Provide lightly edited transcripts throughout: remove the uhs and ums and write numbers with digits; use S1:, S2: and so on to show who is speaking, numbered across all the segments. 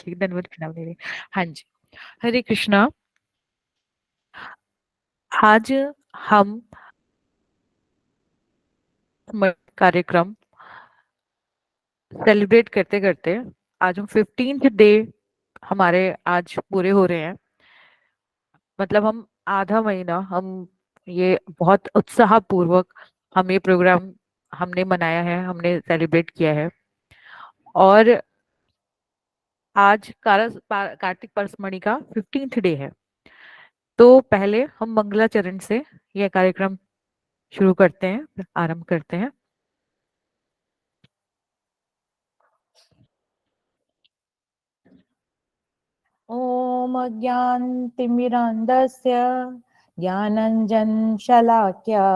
S1: ठीक, दंडवत प्रणाम दीदी। हाँ जी, हरे कृष्णा। आज हम कार्यक्रम सेलिब्रेट करते करते आज हम 15th डे हमारे आज पूरे हो रहे हैं। मतलब हम आधा महीना हम ये बहुत उत्साह पूर्वक हम ये प्रोग्राम हमने मनाया है, हमने सेलिब्रेट किया है। और आज कार्तिक परसमणि का 15th डे है। तो पहले हम मंगलाचरण से यह कार्यक्रम शुरू करते हैं, आरंभ करते हैं।
S2: ॐ अज्ञानतिमिरान्धस्य ज्ञानञ्जनशलाकया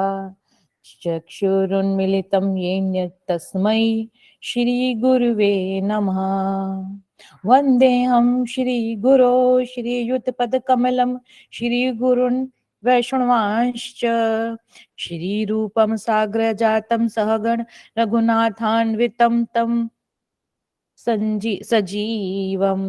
S2: चक्षुरुन्मिलितं येन तस्मै श्रीगुरुवे नमः। वन्देऽहं श्रीगुरो श्रीयुतपदकमलं श्रीगुरुन् वैष्णवांश्च श्रीरूपं साग्रजातं सहगण रघुनाथान्वितं तं सजीवं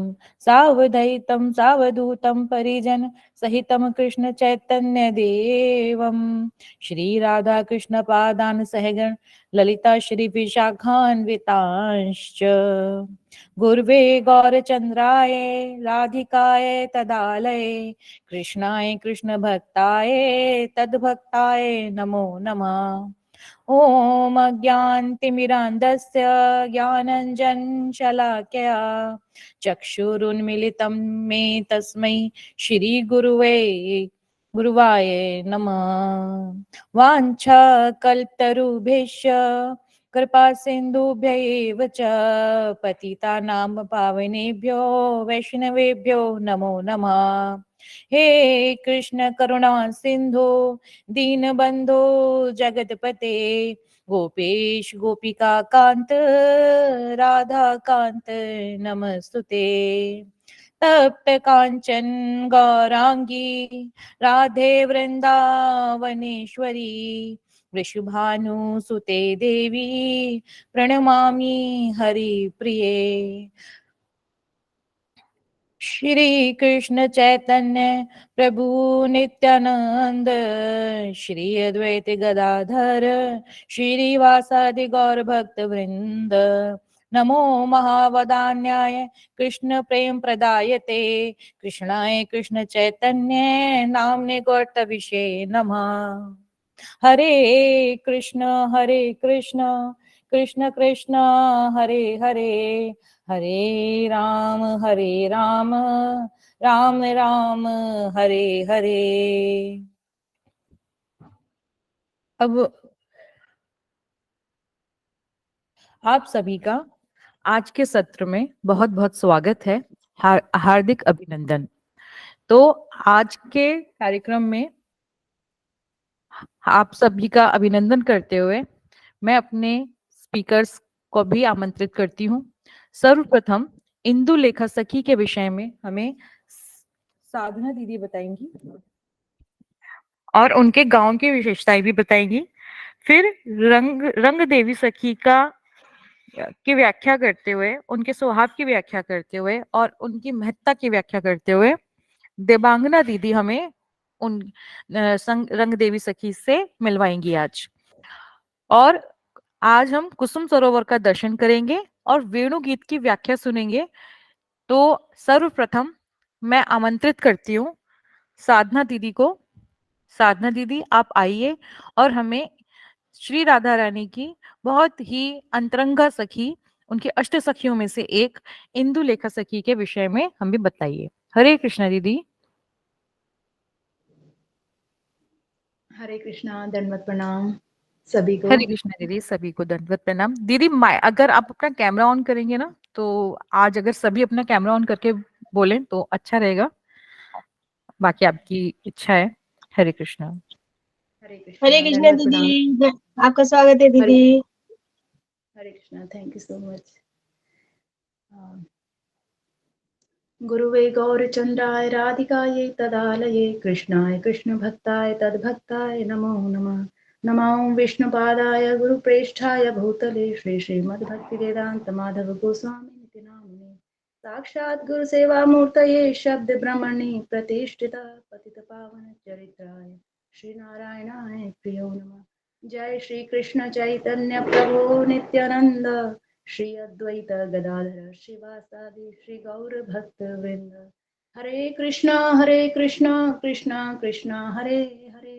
S2: सावधैतं सावधूतं परिजन सहितं कृष्ण चैतन्य देवं श्री राधा कृष्ण पादान सहगण ललिता श्री विशाखान्वितांश्च गुर्वे गौरचंद्राय राधिकाय तदालये कृष्णाय कृष्ण भक्ताय तद्भक्ताय नमो नमः। ॐ अज्ञानतिमिरान्धस्य ज्ञानञ्जनशलाकया चक्षुरुन्मिलितं मे तस्मै श्रीगुरुवे गुरुवाय नमः। वाञ्छाकल्पतरुभ्यश्च कृपासिन्धुभ्य एव च पतितानां पावनेभ्यो वैष्णवेभ्यो नमो नमः। हे कृष्ण करुणा सिन्धु दीनबन्धो जगतपते गोपेश गोपिका कांत राधा कांत नमस्तुते। तप्त कांचन गौरांगी राधे वृंदावनेश्वरी वृषभानुसुते देवी प्रणमामि हरिप्रिये। श्री कृष्ण चैतन्य प्रभु नित्यानंद श्री अद्वैत गदाधर श्रीवासादि गौर भक्त वृंद नमो महावदान्याय कृष्ण प्रेम प्रदायते कृष्णाय कृष्ण चैतन्य नामने गौरतविषे नमः। हरे कृष्ण कृष्ण कृष्ण हरे हरे हरे राम राम राम हरे हरे। अब आप सभी का आज के सत्र में बहुत बहुत स्वागत है, हार्दिक अभिनंदन। तो आज के कार्यक्रम में आप सभी का अभिनंदन करते हुए मैं अपने स्पीकर्स को भी आमंत्रित करती हूँ। सर्वप्रथम इंदु लेखा सखी के विषय में हमें साधना दीदी बताएंगी और उनके गांव की विशेषताएं भी बताएंगी। फिर रंग देवी सखी का की व्याख्या करते हुए, उनके स्वभाव की व्याख्या करते हुए और उनकी महत्ता की व्याख्या करते हुए देवांगना दीदी हमें उन रंग देवी सखी से मिलवाएंगी आज। और आज हम कुसुम सरोवर का दर्शन करेंगे और वेणु गीत की व्याख्या सुनेंगे। तो सर्वप्रथम मैं आमंत्रित करती हूँ साधना दीदी को। साधना दीदी आप आइए और हमें श्री राधा रानी की बहुत ही अंतरंगा सखी, उनकी अष्ट सखियों में से एक इंदु लेखा सखी के विषय में हम भी बताइए। हरे कृष्णा दीदी।
S3: हरे कृष्णा, दंडवत प्रणाम सभी को।
S1: हरे कृष्णा दीदी, सभी को दंडवत प्रणाम। दीदी अगर आप अपना कैमरा ऑन करेंगे ना, तो आज अगर सभी अपना कैमरा ऑन करके बोलें तो अच्छा रहेगा। बाकी आपकी इच्छा है। हरे कृष्णा।
S3: हरे
S4: हरे
S3: कृष्णा,
S4: कृष्णा
S3: दंडवत प्रणाम।
S4: दीदी, आपका स्वागत है
S3: हरे
S4: दीदी।
S3: Hare Krishna, thank you so much. गुरुवे गौरचंद्राय राधिकायै तदालये कृष्णाय कृष्ण भक्ताय तद्भक्ताय नमो नमः। नमो विष्णुपादाय गुरुप्रेष्ठाय भूतले श्री श्रीमद्भक्तिवेदांत माधव गोस्वामी निति नामिने साक्षात् गुरु सेवा मूर्तये शब्द ब्रह्मणि प्रतिष्ठिता पतित पावन चरित्राय श्री नारायणाय प्रियो नमः। जय श्री कृष्ण चैतन्य प्रभु नित्यानंद श्री अद्वैत गदाधर शिवासादि श्री गौर भक्त वृंद। हरे कृष्णा कृष्णा कृष्णा हरे हरे,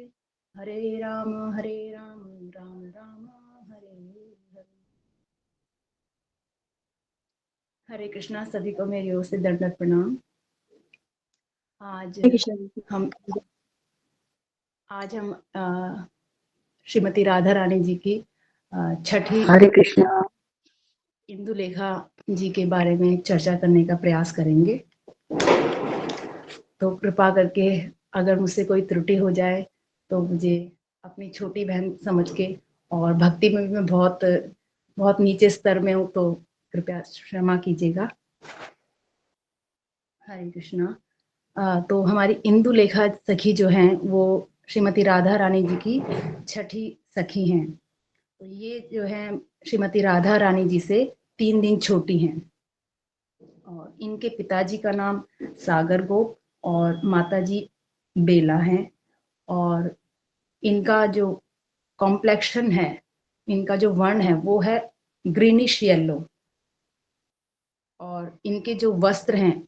S3: हरे राम राम राम हरे हरे। हरे कृष्णा, सभी को मेरी ओर से दंडवत प्रणाम।
S4: हरे कृष्ण।
S3: आज हम श्रीमती राधा रानी जी की छठी
S1: हरे कृष्णा।
S3: इंदुलेखा जी के बारे में चर्चा करने का प्रयास करेंगे। तो कृपा करके अगर मुझसे कोई त्रुटि हो जाए तो मुझे अपनी छोटी बहन समझ के, और भक्ति में भी मैं बहुत बहुत नीचे स्तर में हूँ, तो कृपया क्षमा कीजिएगा। हरे कृष्णा। तो हमारी इंदुलेखा सखी जो हैं वो श्रीमती राधा रानी जी की छठी सखी हैं। तो ये जो है श्रीमती राधा रानी जी से 3 दिन छोटी हैं, और इनके पिताजी का नाम सागर गोप और माताजी बेला हैं। और इनका जो कॉम्प्लेक्शन है, इनका जो वर्ण है वो है ग्रीनिश येलो। और इनके जो वस्त्र हैं,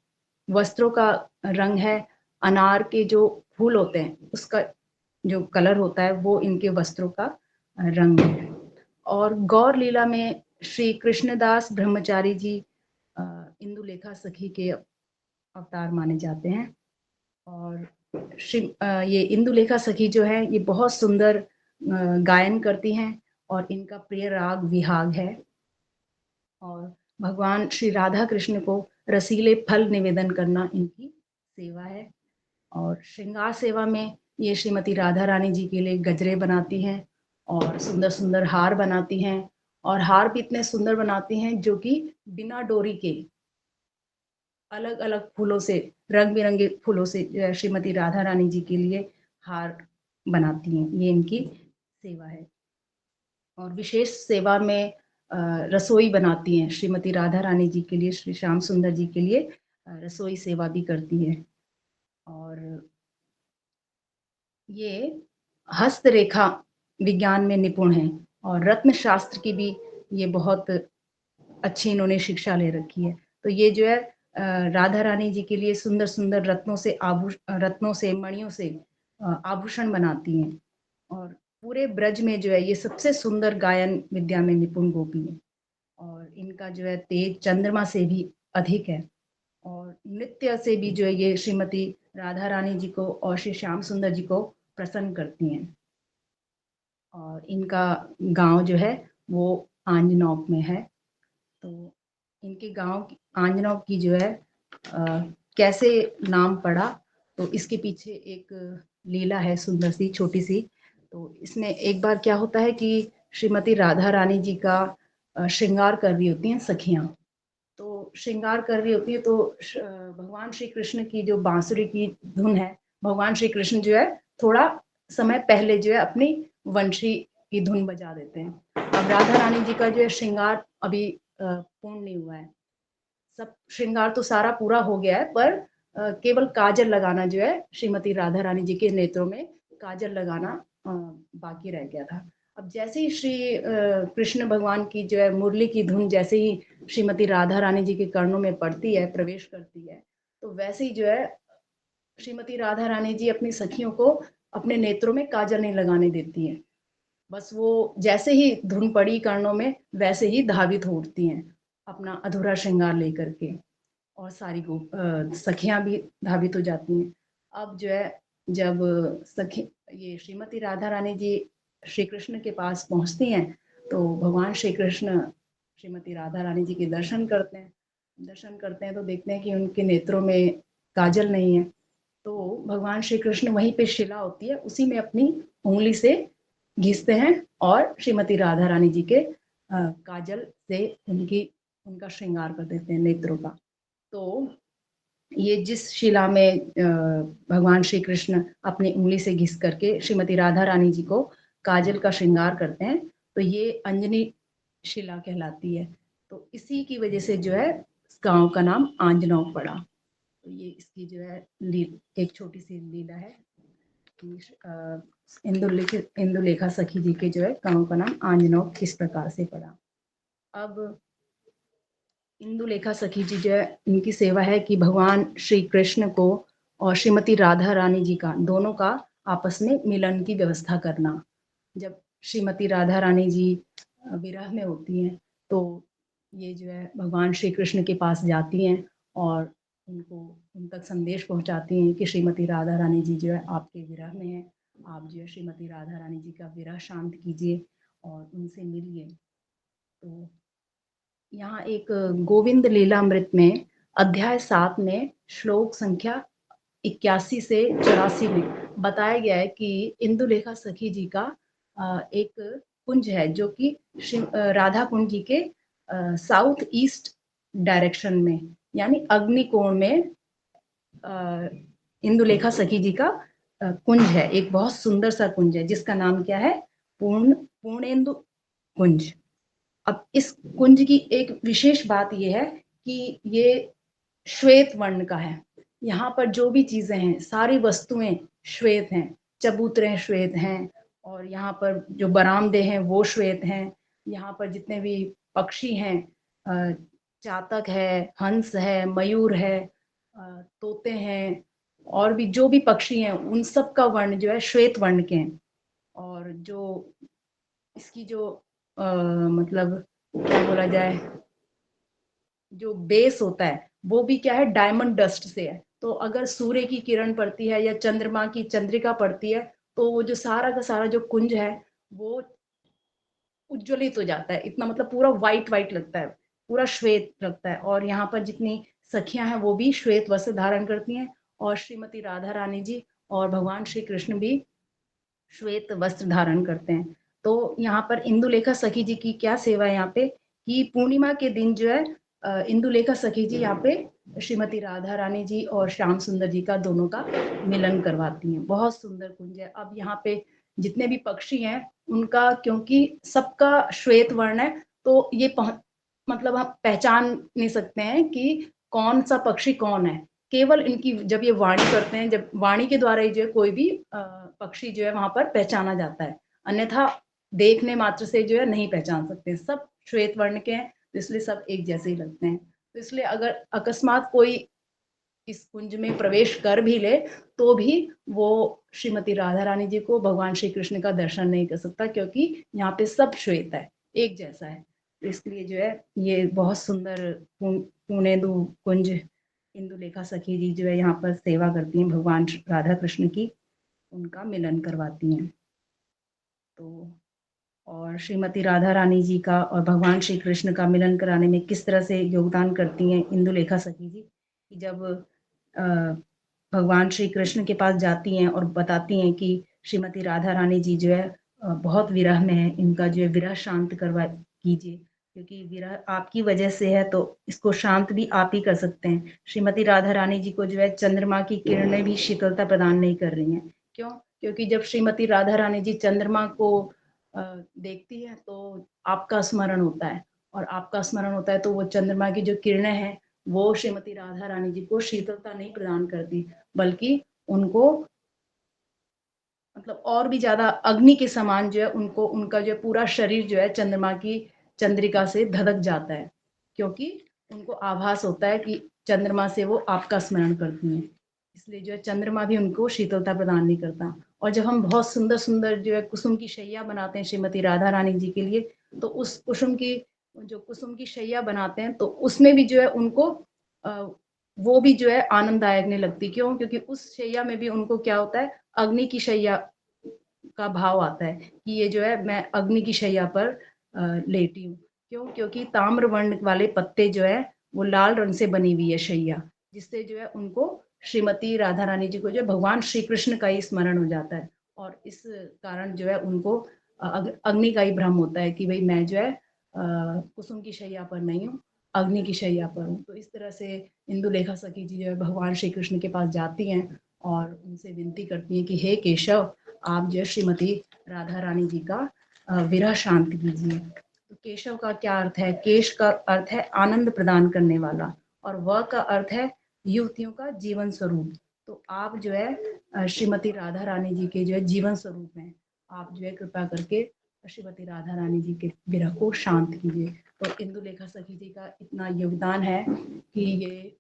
S3: वस्त्रों का रंग है अनार के जो फूल होते हैं उसका जो कलर होता है वो इनके वस्त्रों का रंग है। और गौर लीला में श्री कृष्णदास ब्रह्मचारी जी इंदुलेखा सखी के अवतार माने जाते हैं। और ये इंदुलेखा सखी जो है ये बहुत सुंदर गायन करती हैं, और इनका प्रिय राग विहाग है। और भगवान श्री राधा कृष्ण को रसीले फल निवेदन करना इनकी सेवा है। और श्रृंगार सेवा में ये श्रीमती राधा रानी जी के लिए गजरे बनाती हैं, और सुंदर सुंदर हार बनाती हैं। और हार भी इतने सुंदर बनाती हैं जो कि बिना डोरी के अलग अलग फूलों से, रंग बिरंगे फूलों से श्रीमती राधा रानी जी के लिए हार बनाती हैं। ये इनकी सेवा है। और विशेष सेवा में रसोई बनाती हैं श्रीमती राधा रानी जी के लिए, श्री श्याम सुंदर जी के लिए रसोई सेवा भी करती है। और ये हस्तरेखा विज्ञान में निपुण है, और रत्न शास्त्र की भी ये बहुत अच्छी इन्होंने शिक्षा ले रखी है। तो ये जो है राधा रानी जी के लिए सुंदर सुंदर रत्नों से मणियों से आभूषण बनाती हैं। और पूरे ब्रज में जो है ये सबसे सुंदर गायन विद्या में निपुण गोपी है। और इनका जो है तेज चंद्रमा से भी अधिक है। और नृत्य से भी जो है ये श्रीमती राधा रानी जी को और श्री श्याम सुंदर जी को प्रसन्न करती हैं। और इनका गांव जो है वो आंजनौक में है। तो इनके गांव आंजनौक की जो है कैसे नाम पड़ा, तो इसके पीछे एक लीला है सुंदर सी छोटी सी। तो इसमें एक बार क्या होता है कि श्रीमती राधा रानी जी का श्रृंगार कर रही होती हैं सखियां। तो श्रृंगार कर रही होती है तो भगवान श्री कृष्ण की जो बांसुरी की धुन है, भगवान श्री कृष्ण जो है थोड़ा समय पहले जो है अपनी वंशी की धुन बजा देते हैं। अब राधा रानी जी का जो है श्रृंगार अभी पूर्ण नहीं हुआ है। सब श्रृंगार तो सारा पूरा हो गया है, पर केवल काजल लगाना जो है श्रीमती राधा रानी जी के नेत्रों में काजल लगाना बाकी रह गया था। अब जैसे ही श्री कृष्ण भगवान की जो है मुरली की धुन जैसे ही श्रीमती राधा रानी जी के कर्णों में पड़ती है, प्रवेश करती है, तो वैसे ही जो है श्रीमती राधा रानी जी अपनी सखियों को अपने नेत्रों में काजल नहीं लगाने देती हैं। बस वो जैसे ही धुन पड़ी कर्णों में वैसे ही धावित हो उठती हैं अपना अधूरा श्रृंगार लेकर के, और सारी सखियां भी धावित हो जाती हैं। अब जो है जब ये श्रीमती राधा रानी जी श्री कृष्ण के पास पहुंचती हैं तो भगवान श्री कृष्ण श्रीमती राधा रानी जी के दर्शन करते हैं तो देखते हैं कि उनके नेत्रों में काजल नहीं है। तो भगवान श्री कृष्ण वहीं पे शिला होती है उसी में अपनी उंगली से घिसते हैं और श्रीमती राधा रानी जी के काजल से उनका श्रृंगार कर देते हैं नेत्रों का। तो ये जिस शिला में भगवान श्री कृष्ण अपनी उंगली से घिस करके श्रीमती राधा रानी जी को काजल का श्रृंगार करते हैं, तो ये अंजनी शिला कहलाती है। तो इसी की वजह से जो है गांव का नाम आंजनौक पड़ा। तो ये इसकी जो है एक छोटी सी लीला है कि इंदुलेखा सखी जी के जो है गांव का नाम आंजनौक किस प्रकार से पड़ा। अब इंदुलेखा सखी जी जो है इनकी सेवा है कि भगवान श्री कृष्ण को और श्रीमती राधा रानी जी का दोनों का आपस में मिलन की व्यवस्था करना। जब श्रीमती राधा रानी जी विरह में होती हैं तो ये जो है भगवान श्री कृष्ण के पास जाती हैं और उनको उन तक संदेश पहुंचाती हैं कि श्रीमती राधा रानी जी जो है आपके विरह में हैं, आप जो है श्रीमती राधा रानी जी का विरह शांत कीजिए और उनसे मिलिए। तो यहाँ एक गोविंद लीलामृत में अध्याय 7 में श्लोक संख्या 81 से 84 में बताया गया है कि इंदुलेखा सखी जी का एक कुंज है जो कि राधा कुंज जी के साउथ ईस्ट डायरेक्शन में यानी अग्निकोण में इंदुलेखा सखी जी का कुंज है। एक बहुत सुंदर सा कुंज है जिसका नाम क्या है, पूर्णेंदु कुंज। अब इस कुंज की एक विशेष बात यह है कि ये श्वेत वर्ण का है। यहाँ पर जो भी चीजें हैं सारी वस्तुएं श्वेत हैं, चबूतरे श्वेत हैं और यहाँ पर जो बरामदे हैं वो श्वेत हैं। यहाँ पर जितने भी पक्षी हैं, चातक है, हंस है, मयूर है, तोते हैं और भी जो भी पक्षी हैं उन सब का वर्ण जो है श्वेत वर्ण के हैं। और जो इसकी जो मतलब क्या बोला जाए, जो बेस होता है वो भी क्या है, डायमंड डस्ट से है। तो अगर सूर्य की किरण पड़ती है या चंद्रमा की चंद्रिका पड़ती है तो वो जो सारा का सारा जो कुंज है वो उज्ज्वलित हो जाता है। इतना मतलब पूरा व्हाइट व्हाइट लगता है, पूरा श्वेत लगता है। और यहाँ पर जितनी सखियां हैं वो भी श्वेत वस्त्र धारण करती हैं और श्रीमती राधा रानी जी और भगवान श्री कृष्ण भी श्वेत वस्त्र धारण करते हैं। तो यहाँ पर इंदुलेखा सखी जी की क्या सेवा है यहाँ पे कि पूर्णिमा के दिन जो है इंदुलेखा सखी जी यहाँ पे श्रीमती राधा रानी जी और श्याम सुंदर जी का दोनों का मिलन करवाती हैं। बहुत सुंदर कुंज है। अब यहाँ पे जितने भी पक्षी हैं उनका, क्योंकि सबका श्वेत वर्ण है तो ये मतलब हम पहचान नहीं सकते हैं कि कौन सा पक्षी कौन है। केवल इनकी जब ये वाणी करते हैं, जब वाणी के द्वारा ही जो है कोई भी पक्षी जो है वहां पर पहचाना जाता है, अन्यथा देखने मात्र से जो है नहीं पहचान सकते। सब श्वेत वर्ण के हैं तो इसलिए सब एक जैसे ही लगते हैं। तो इसलिए अगर अकस्मात कोई इस कुंज में प्रवेश कर भी ले तो भी वो श्रीमती राधा रानी जी को, भगवान श्री कृष्ण का दर्शन नहीं कर सकता, क्योंकि यहाँ पे सब श्वेत है, एक जैसा है। तो इसलिए जो है ये बहुत सुंदर पूर्णेंदु कुंज इंदुलेखा सखी जी जो है यहाँ पर सेवा करती हैं भगवान राधा कृष्ण की, उनका मिलन करवाती हैं। तो और श्रीमती राधा रानी जी का और भगवान श्री कृष्ण का मिलन कराने में किस तरह से योगदान करती हैं इंदुलेखा सखी जी, कि जब भगवान श्री कृष्ण के पास जाती हैं और बताती हैं कि श्रीमती राधा रानी जी जो है बहुत विरह में है, इनका जो है विरह शांत करवा कीजिए, क्योंकि विरह आपकी वजह से है तो इसको शांत भी आप ही कर सकते हैं। श्रीमती राधा रानी जी को जो है चंद्रमा की किरणें भी शीतलता प्रदान नहीं कर रही हैं। क्यों? क्योंकि जब श्रीमती राधा रानी जी चंद्रमा को देखती है तो आपका स्मरण होता है, और आपका स्मरण होता है तो वो चंद्रमा की जो किरणें हैं वो श्रीमती राधा रानी जी को शीतलता नहीं प्रदान करती, बल्कि उनको मतलब और भी ज्यादा अग्नि के समान जो है उनको, उनका जो पूरा शरीर जो है चंद्रमा की चंद्रिका से धधक जाता है, क्योंकि उनको आभास होता है कि चंद्रमा से वो आपका स्मरण करती हैं। इसलिए जो है चंद्रमा भी उनको शीतलता प्रदान नहीं करता। और जब हम बहुत सुंदर सुंदर जो है कुसुम की शैया बनाते हैं श्रीमती राधा रानी जी के लिए, तो उस कुसुम की शैया बनाते हैं तो उसमें भी जो है उनको वो भी जो है आनंददायक नहीं लगती। क्यों? क्योंकि उस शैया में भी उनको क्या होता है, अग्नि की शैया का भाव आता है कि ये जो है मैं अग्नि की शैया पर लेटी हूँ। क्यों? क्योंकि ताम्र वर्ण वाले पत्ते जो है वो लाल रंग से बनी हुई है शैया, जिससे जो है उनको श्रीमती राधा रानी जी को जो भगवान श्री कृष्ण का ही स्मरण हो जाता है। और इस कारण जो है उनको अग्नि का ही भ्रम होता है कि भाई मैं जो है कुसुम की शैया पर नहीं हूँ, अग्नि की शैया पर हूँ। तो इस तरह से इंदुलेखा सखी जी जो है भगवान श्री कृष्ण के पास जाती हैं और उनसे विनती करती हैं कि हे केशव, आप जो श्रीमती राधा रानी जी का विरह शांत कीजिए। तो केशव का क्या अर्थ है? केश का अर्थ है आनंद प्रदान करने वाला, और व का अर्थ है युवतियों का जीवन स्वरूप। तो आप जो है श्रीमती राधा रानी जी के जो है जीवन स्वरूप हैं। आप जो है कृपा करके श्रीमती राधा रानी जी के विरह को शांत कीजिए। तो इंदुलेखा सखी जी का इतना योगदान है कि ये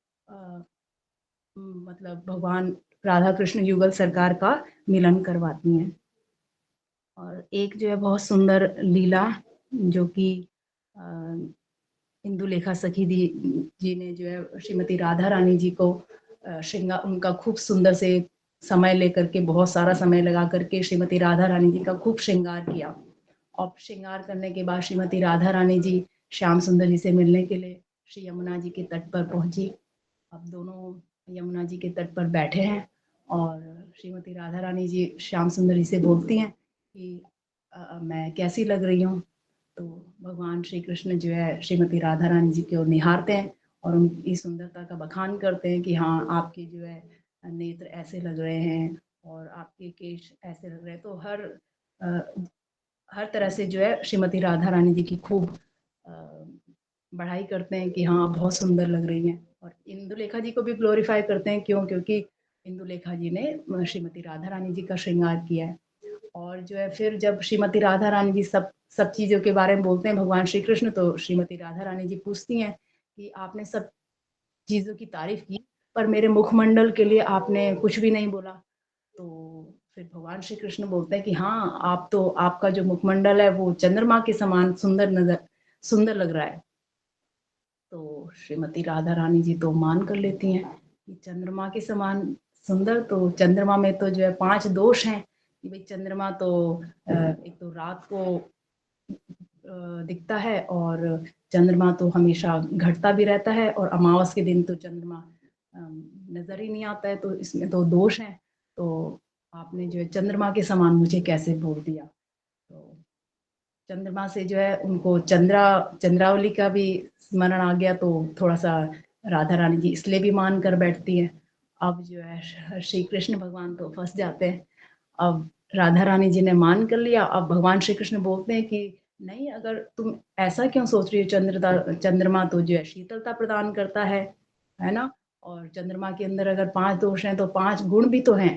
S3: मतलब भगवान राधा कृष्ण युगल सरकार का मिलन करवाती हैं। और एक जो है बहुत सुंदर लीला जो कि इंदुलेखा सखी जी ने जो है श्रीमती राधा रानी जी को श्रृंगार उनका खूब सुंदर से समय लेकर के बहुत सारा समय लगा करके श्रीमती राधा रानी जी का खूब श्रृंगार किया। और श्रृंगार करने के बाद श्रीमती राधा रानी जी श्याम सुंदर जी से मिलने के लिए श्री यमुना जी के तट पर पहुंची। अब दोनों यमुना जी के तट पर बैठे हैं और श्रीमती राधा रानी जी श्याम सुंदर जी से बोलती हैं कि मैं कैसी लग रही हूँ। तो भगवान श्री कृष्ण जो है श्रीमती राधा रानी जी की ओर निहारते हैं और उनकी सुंदरता का बखान करते हैं कि हाँ, आपके जो है नेत्र ऐसे लग रहे हैं और आपके केश ऐसे लग रहे हैं। तो हर तरह से जो है श्रीमती राधा रानी जी की खूब बढ़ाई करते हैं कि हाँ, बहुत सुंदर लग रही हैं। और इंदुलेखा जी को भी ग्लोरीफाई करते हैं। क्यों? क्योंकि इंदुलेखा जी ने श्रीमती राधा रानी जी का श्रृंगार किया है। और जो है फिर जब श्रीमती राधा रानी जी सब चीज़ों के बारे में बोलते हैं भगवान श्री कृष्ण, तो श्रीमती राधा रानी जी पूछती हैं कि आपने सब चीज़ों की तारीफ की पर मेरे मुखमंडल के लिए आपने कुछ भी नहीं बोला। तो फिर भगवान श्री कृष्ण बोलते हैं कि हाँ, आपका जो मुखमंडल है वो चंद्रमा के समान सुंदर लग रहा है। तो श्रीमती राधा रानी जी तो मान कर लेती हैं कि चंद्रमा के समान सुंदर। तो चंद्रमा में तो जो है 5 दोष हैं कि भाई चंद्रमा तो एक तो रात को दिखता है और चंद्रमा तो हमेशा घटता भी रहता है और अमावस के दिन तो चंद्रमा नजर ही नहीं आता है। तो इसमें तो दोष हैं। तो आपने जो है चंद्रमा के समान मुझे कैसे बोल दिया। तो चंद्रमा से जो है उनको चंद्रावली का भी स्मरण आ गया। तो थोड़ा सा राधा रानी जी इसलिए भी मान कर बैठती है। अब जो है श्री कृष्ण भगवान तो फंस जाते हैं। अब राधा रानी जी ने मान कर लिया। अब भगवान श्री कृष्ण बोलते हैं कि नहीं, अगर तुम ऐसा क्यों सोच रही हो, चंद्रमा तो जो है शीतलता प्रदान करता है ना। और चंद्रमा के अंदर अगर 5 दोष हैं तो 5 गुण भी तो हैं,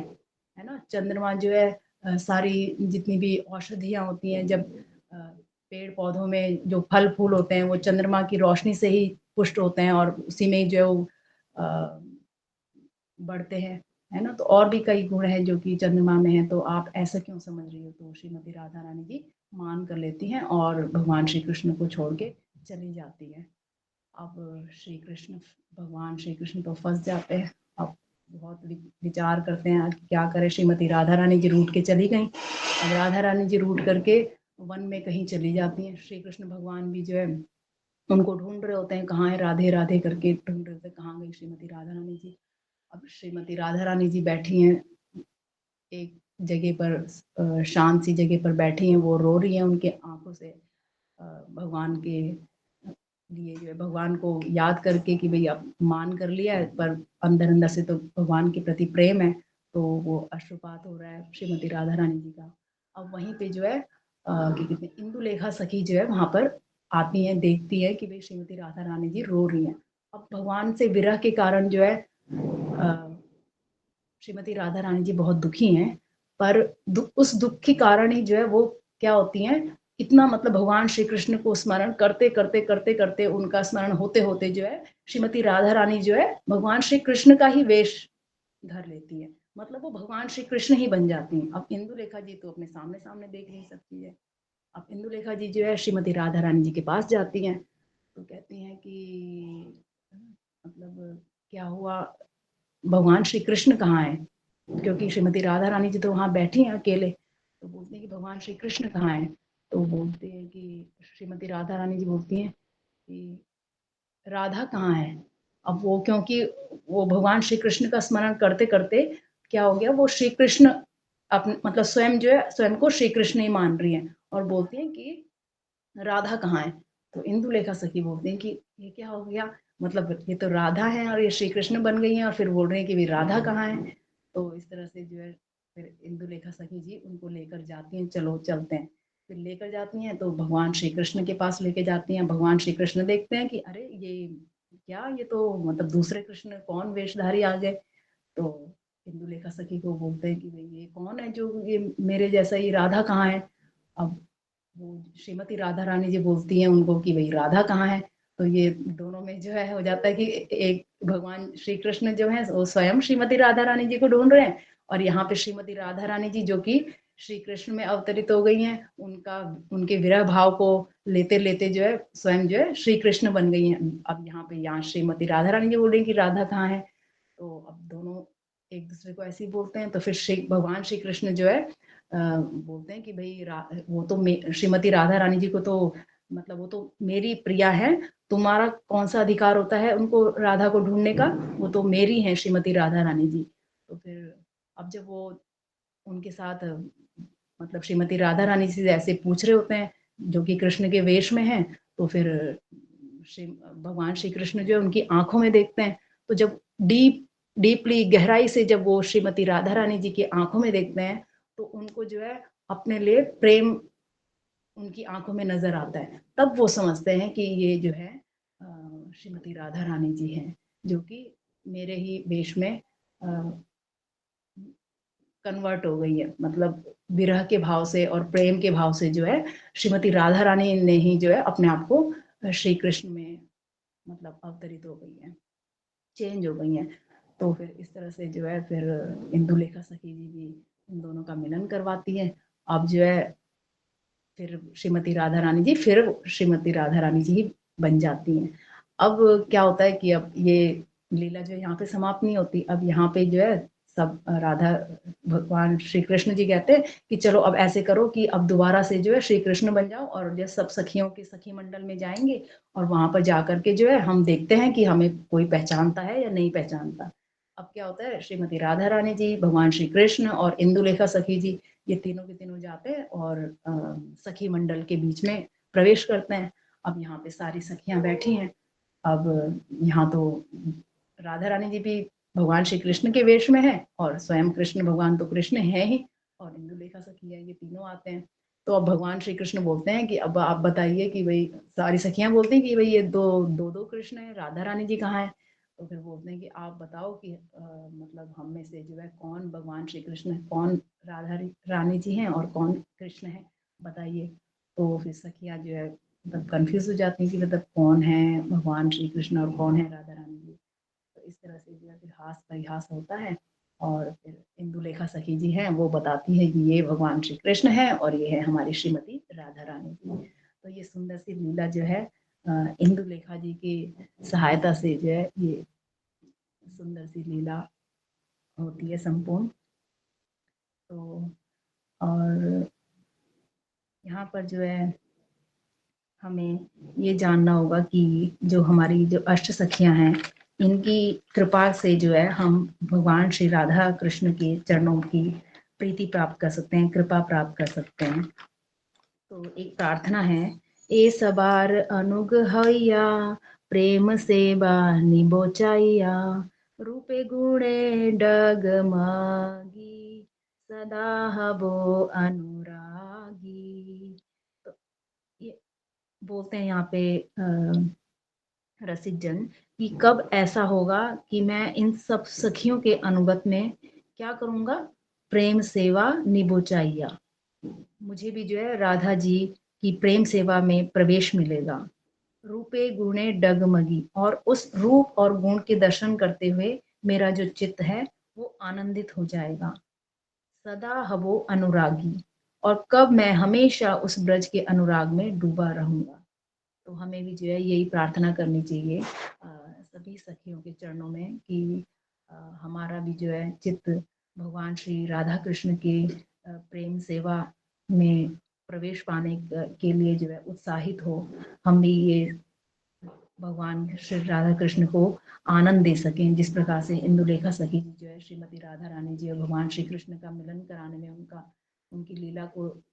S3: है ना। चंद्रमा जो है सारी जितनी भी औषधियाँ होती हैं, जब पेड़ पौधों में जो फल फूल होते हैं वो चंद्रमा की रोशनी से ही पुष्ट होते हैं और उसी में जो है वो बढ़ते हैं, है ना। तो और भी कई गुण हैं जो कि चंद्रमा में है। तो आप ऐसा क्यों समझ रही हो। तो श्रीमती राधा रानी जी मान कर लेती हैं और भगवान श्री कृष्ण को छोड़ के चली जाती है। अब भगवान श्री कृष्ण तो फंस जाते हैं। अब बहुत विचार करते हैं क्या करें। श्रीमती राधा रानी जी रूठ के चली गई। अब राधा रानी जी रूठ करके वन में कहीं चली जाती हैं। श्री कृष्ण भगवान भी जो है उनको ढूंढ रहे होते हैं, कहाँ है राधे राधे करके ढूंढ रहे होते हैं, कहाँ गई श्रीमती राधा रानी जी। अब श्रीमती राधा रानी जी बैठी हैं एक जगह पर, शांत सी जगह पर बैठी हैं। वो रो रही हैं, उनके आंखों से भगवान के लिए जो है भगवान को याद करके कि भाई अब मान कर लिया है पर अंदर अंदर से तो भगवान के प्रति प्रेम है। तो वो अश्रुपात हो रहा है श्रीमती राधा रानी जी का। अब वहीं पे जो है क्या कहते हैं, इंदुलेखा सखी जो है वहां पर आती हैं, देखती है कि भाई श्रीमती राधा रानी जी रो रही हैं। अब भगवान से विरह के कारण जो है श्रीमती राधा रानी जी बहुत दुखी हैं। पर उस दुख के कारण ही जो है वो क्या होती हैं, इतना मतलब भगवान श्री कृष्ण को स्मरण करते करते करते करते उनका स्मरण होते होते जो है श्रीमती राधा रानी जो है भगवान श्री कृष्ण का ही वेश धर लेती है। मतलब वो भगवान श्री कृष्ण ही बन जाती हैं। अब इंदुलेखा जी तो अपने सामने सामने देख नहीं सकती है। अब इंदुलेखा जी जो है श्रीमती राधा रानी जी के पास जाती हैं। तो कहती हैं कि मतलब क्या हुआ, भगवान श्री कृष्ण कहाँ हैं। क्योंकि श्रीमती राधा रानी जी तो वहाँ बैठी हैं अकेले। तो बोलते हैं कि भगवान श्री कृष्ण कहाँ हैं। तो बोलते हैं कि श्रीमती राधा रानी जी बोलती हैं कि राधा कहाँ है। अब वो क्योंकि वो भगवान श्री कृष्ण का स्मरण करते करते क्या हो गया, वो श्री कृष्ण अपने मतलब स्वयं जो है स्वयं को श्री कृष्ण ही मान रही हैं और बोलती हैं कि राधा कहाँ है। तो इंदुलेखा सखी बोलते हैं कि ये क्या हो गया, मतलब ये तो राधा है और ये श्री कृष्ण बन गई हैं और फिर बोल रहे हैं कि भी राधा कहाँ है। तो इस तरह से जो है फिर इंदुलेखा सखी जी उनको लेकर जाती हैं, चलो चलते हैं। फिर लेकर जाती हैं तो भगवान श्री कृष्ण के पास लेके जाती हैं। भगवान श्री कृष्ण देखते हैं कि अरे ये क्या ये तो मतलब दूसरे कृष्ण कौन वेशधारी आ गए। तो इंदुलेखा सखी को बोलते हैं कि भाई ये कौन है जो ये मेरे जैसा, ये राधा कहाँ है। अब वो श्रीमती राधा रानी जी बोलती हैं उनको कि भाई राधा कहाँ है। तो ये दोनों में जो है हो जाता है कि एक भगवान श्री कृष्ण जो है वो स्वयं श्रीमती राधा रानी जी को ढूंढ रहे हैं, और यहाँ पे श्रीमती राधा रानी जी जो कि श्री कृष्ण में अवतरित हो गई हैं, उनका उनके विरह भाव को लेते लेते जो है स्वयं जो है श्री कृष्ण बन गई हैं। अब यहाँ श्रीमती राधा रानी जी बोल रही है कि राधा कहाँ है। तो अब दोनों एक दूसरे को ऐसे ही बोलते हैं। तो फिर भगवान श्री कृष्ण जो है बोलते हैं कि भाई वो तो श्रीमती राधा रानी जी को तो मतलब वो तो मेरी प्रिया है, तुम्हारा कौन सा अधिकार होता है उनको राधा को ढूंढने का, वो तो मेरी है श्रीमती राधा रानी जी। तो फिर अब जब वो उनके साथ मतलब श्रीमती राधा रानी जी से ऐसे पूछ रहे होते हैं जो कि कृष्ण के वेश में हैं, तो फिर भगवान श्री कृष्ण जो है उनकी आंखों में देखते हैं। तो जब डीपली गहराई से जब वो श्रीमती राधा रानी जी की आंखों में देखते हैं, तो उनको जो है अपने लिए प्रेम उनकी आंखों में नजर आता है। तब वो समझते हैं कि ये जो है श्रीमती राधा रानी जी हैं, जो कि मेरे ही वेश में कन्वर्ट हो गई है। मतलब विरह के भाव से और प्रेम के भाव से जो है श्रीमती राधा रानी ने ही जो है अपने आप को श्री कृष्ण में मतलब अवतरित हो गई है, चेंज हो गई हैं। तो फिर इस तरह से जो है फिर इंदुलेखा सखी जी भी इन दोनों का मिलन करवाती है। अब जो है फिर श्रीमती राधा रानी जी फिर श्रीमती राधा रानी जी ही बन जाती हैं। अब क्या होता है कि अब ये लीला जो यहाँ पे समाप्त नहीं होती। अब यहाँ पे जो है सब राधा भगवान श्री कृष्ण जी कहते हैं कि चलो अब ऐसे करो कि अब दोबारा से जो है श्री कृष्ण बन जाओ, और जो सब सखियों के सखी मंडल में जाएंगे और वहां पर जाकर के जो है हम देखते हैं कि हमें कोई पहचानता है या नहीं पहचानता। अब क्या होता है, श्रीमती राधा रानी जी, भगवान श्री कृष्ण और इंदुलेखा सखी जी, ये तीनों के तीनों जाते हैं और सखी मंडल के बीच में प्रवेश करते हैं। अब यहाँ पे सारी सखियां बैठी हैं। अब यहाँ तो राधा रानी जी भी भगवान श्री कृष्ण के वेश में है, और स्वयं कृष्ण भगवान तो कृष्ण है ही, और इंदुलेखा सखी है, ये तीनों आते हैं। तो अब भगवान श्री कृष्ण बोलते हैं कि अब आप बताइए कि भाई, सारी सखियां बोलती हैं कि भाई ये दो कृष्ण है, राधा रानी जी कहाँ है। तो फिर बोलते हैं कि आप बताओ कि मतलब हम में से जो है कौन भगवान श्री कृष्ण है, कौन राधा रानी जी हैं और कौन कृष्ण है, बताइए। तो फिर सखियां जो है मतलब कंफ्यूज हो जाती हैं कि मतलब कौन है भगवान श्री कृष्ण और कौन है राधा रानी जी। तो इस तरह से जो है फिर हास परिहास होता है, और फिर इंदुलेखा सखी जी हैं वो बताती है कि ये भगवान श्री कृष्ण है और ये है हमारी श्रीमती राधा रानी जी। तो ये सुंदर सी लीला जो है इंदुलेखा जी की सहायता से जो है ये सुंदर सी लीला होती है संपूर्ण। तो और यहाँ पर जो है हमें ये जानना होगा कि जो हमारी जो अष्ट सखियां हैं, इनकी कृपा से जो है हम भगवान श्री राधा कृष्ण के चरणों की प्रीति प्राप्त कर सकते हैं, कृपा प्राप्त कर सकते हैं। तो एक प्रार्थना है, ए सबार अनुग्रहया प्रेम सेवा निबोचाइया, रूपे गुणे डगमगी सदा हबो अनुरागी। तो ये बोलते हैं यहाँ पे रसिक जन कि कब ऐसा होगा कि मैं इन सब सखियों के अनुगत में क्या करूंगा, प्रेम सेवा निबोचाइया, मुझे भी जो है राधा जी की प्रेम सेवा में प्रवेश मिलेगा। रूपे गुणे डगमगी, और उस रूप और गुण के दर्शन करते हुए मेरा जो चित्त है वो आनंदित हो जाएगा। सदा हवो अनुरागी, और कब मैं हमेशा उस ब्रज के अनुराग में डूबा रहूंगा। तो हमें भी जो है यही प्रार्थना करनी चाहिए सभी सखियों के चरणों में कि हमारा भी जो है चित्त भगवान श्री राधा कृष्ण के प्रेम सेवा में प्रवेश पाने के लिए जो है उत्साहित हो। हम भी ये भगवान श्री राधा कृष्ण को आनंद दे सकें, जिस प्रकार से इंदुलेखा सखी जी जो है श्रीमती राधा रानी जी और भगवान श्री कृष्ण का मिलन कराने में उनकी लीला को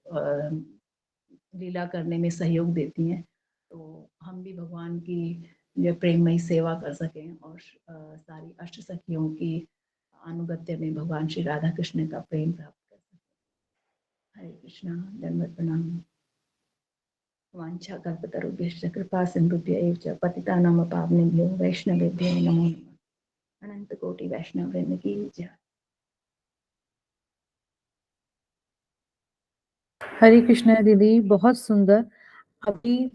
S3: लीला करने में सहयोग देती हैं। तो हम भी भगवान की जो प्रेममयी सेवा कर सकें और सारी अष्ट सखियों की अनुगत्य में भगवान श्री राधा कृष्ण का प्रेम प्राप्त कर सकें। हरे कृष्णा, दंडवत प्रणाम। वाञ्छाकल्पतरुभ्यश्च कृपा सिन्धुभ्य एव च पतितानां पावनेभ्यो वैष्णवेभ्यो नमो नमः। अनंत कोटि वैष्णव वृंद की जय।
S2: हरे कृष्णा दीदी, बहुत सुंदर। अभी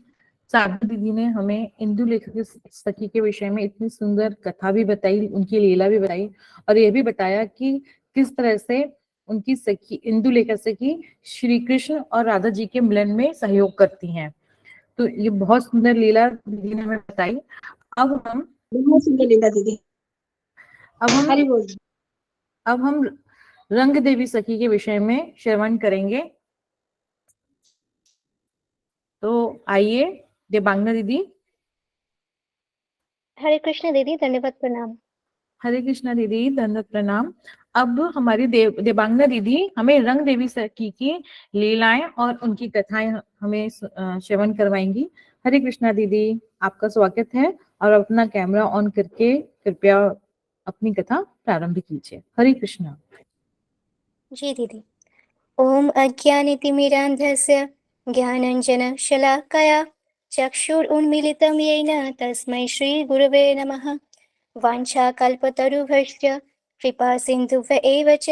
S2: साधना दीदी ने हमें इंदु लेखक सखी के विषय में इतनी सुंदर कथा भी बताई, उनकी लीला भी बताई, और ये भी बताया कि किस तरह से उनकी सखी इंदु लेखक सखी श्री कृष्ण और राधा जी के मिलन में सहयोग करती हैं। तो ये बहुत सुंदर लीला दीदी ने हमें बताई। अब हम
S4: बहुत सुंदर लीला दीदी।
S2: अब हम
S4: हरि बोल।
S2: अब हम रंग देवी सखी के विषय में श्रवण करेंगे। तो आइए देवांगना दीदी।
S5: हरे कृष्ण दीदी, धन्यवाद, प्रणाम।
S2: हरे कृष्णा दीदी, धन्यवाद, प्रणाम। अब हमारी देवांगना दीदी हमें रंग देवी सखी की लीलाएं और उनकी कथाएं हमें श्रवण करवाएंगी। हरे कृष्णा दीदी, आपका स्वागत है, और अपना कैमरा ऑन करके कृपया अपनी कथा प्रारंभ कीजिए। हरे कृष्णा।
S5: जी दीदी। ओम अज्ञानतिमिरान्धस्य ज्ञानाञ्जनशलाकया चक्षुरुन्मीलितं येन तस्मै श्रीगुरवे नमः। वाञ्छाकल्पतरुभ्यश्च कृपासिन्धुभ्य एव च